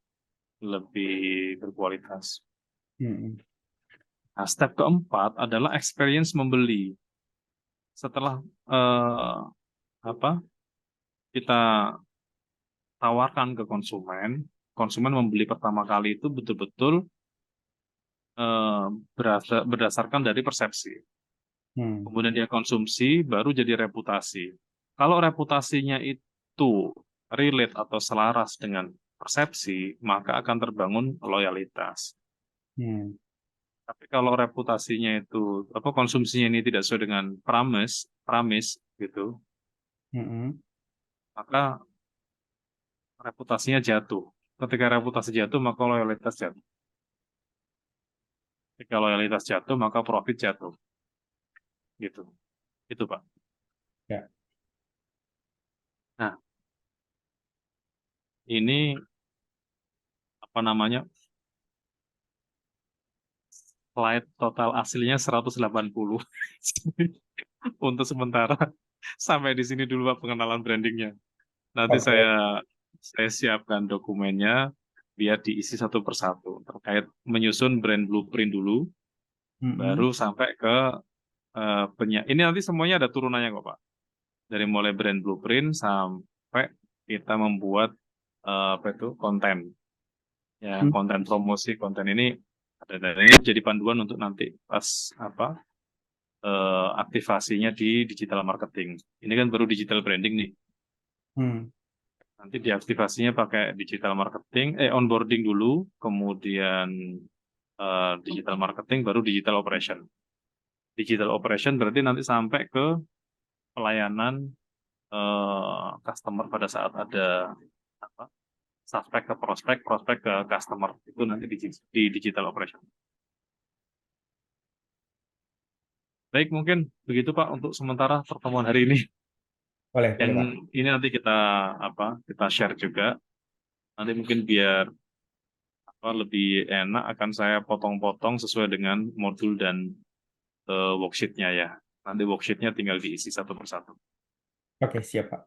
lebih berkualitas. Hmm. Nah, step keempat adalah experience membeli. Setelah eh, apa kita tawarkan ke konsumen, konsumen membeli pertama kali itu betul-betul berdasarkan dari persepsi. kemudian dia konsumsi, baru jadi reputasi. Kalau reputasinya itu relate atau selaras dengan persepsi, maka akan terbangun loyalitas. Tapi kalau reputasinya itu konsumsinya ini tidak sesuai dengan promise gitu, maka reputasinya jatuh. Ketika reputasi jatuh, maka loyalitas jatuh. Ketika loyalitas jatuh, maka profit jatuh. Gitu. Itu, Pak. Ya. Nah, ini apa namanya? Slide total aslinya 180. Untuk sementara sampai di sini dulu Pak pengenalan brandingnya. Nanti Oke. saya siapkan dokumennya biar diisi satu persatu terkait menyusun brand blueprint dulu, baru sampai ke ini nanti semuanya ada turunannya kok Pak. Dari mulai brand blueprint sampai kita membuat konten. Ya, konten promosi, konten ini ada, dan ini jadi panduan untuk nanti pas aktivasinya di digital marketing. Ini kan baru digital branding nih. Nanti diaktifasinya pakai digital marketing, onboarding dulu, kemudian digital marketing, baru digital operation. Digital operation berarti nanti sampai ke pelayanan customer pada saat ada suspek ke prospek, prospek ke customer. Itu nanti di digital operation. Baik, mungkin begitu Pak untuk sementara pertemuan hari ini. Boleh, Dan Pak. ini nanti kita share juga. Nanti mungkin biar lebih enak akan saya potong-potong sesuai dengan modul dan worksheet-nya ya. Nanti worksheet-nya tinggal diisi satu persatu. Oke, siap, Pak.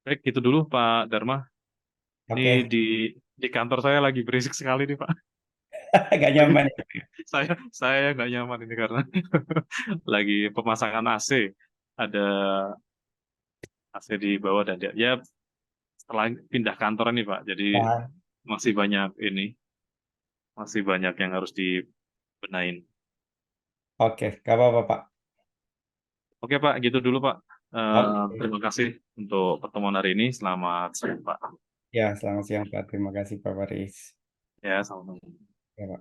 Baik, itu dulu Pak Dharma. Ini Oke. di kantor saya lagi berisik sekali nih Pak. Gak nyaman. Saya nggak nyaman ini karena lagi pemasangan AC. Ada AC di bawah dan ya setelah pindah kantor nih Pak. Jadi Nah, masih banyak yang harus dibenahin. oke, gak apa-apa, Pak. Oke Pak, gitu dulu Pak. Oke. Terima kasih untuk pertemuan hari ini. Selamat siang Pak. Ya, selamat siang, Pak. Terima kasih, Pak Faris. Ya, selamat. Ya, Pak.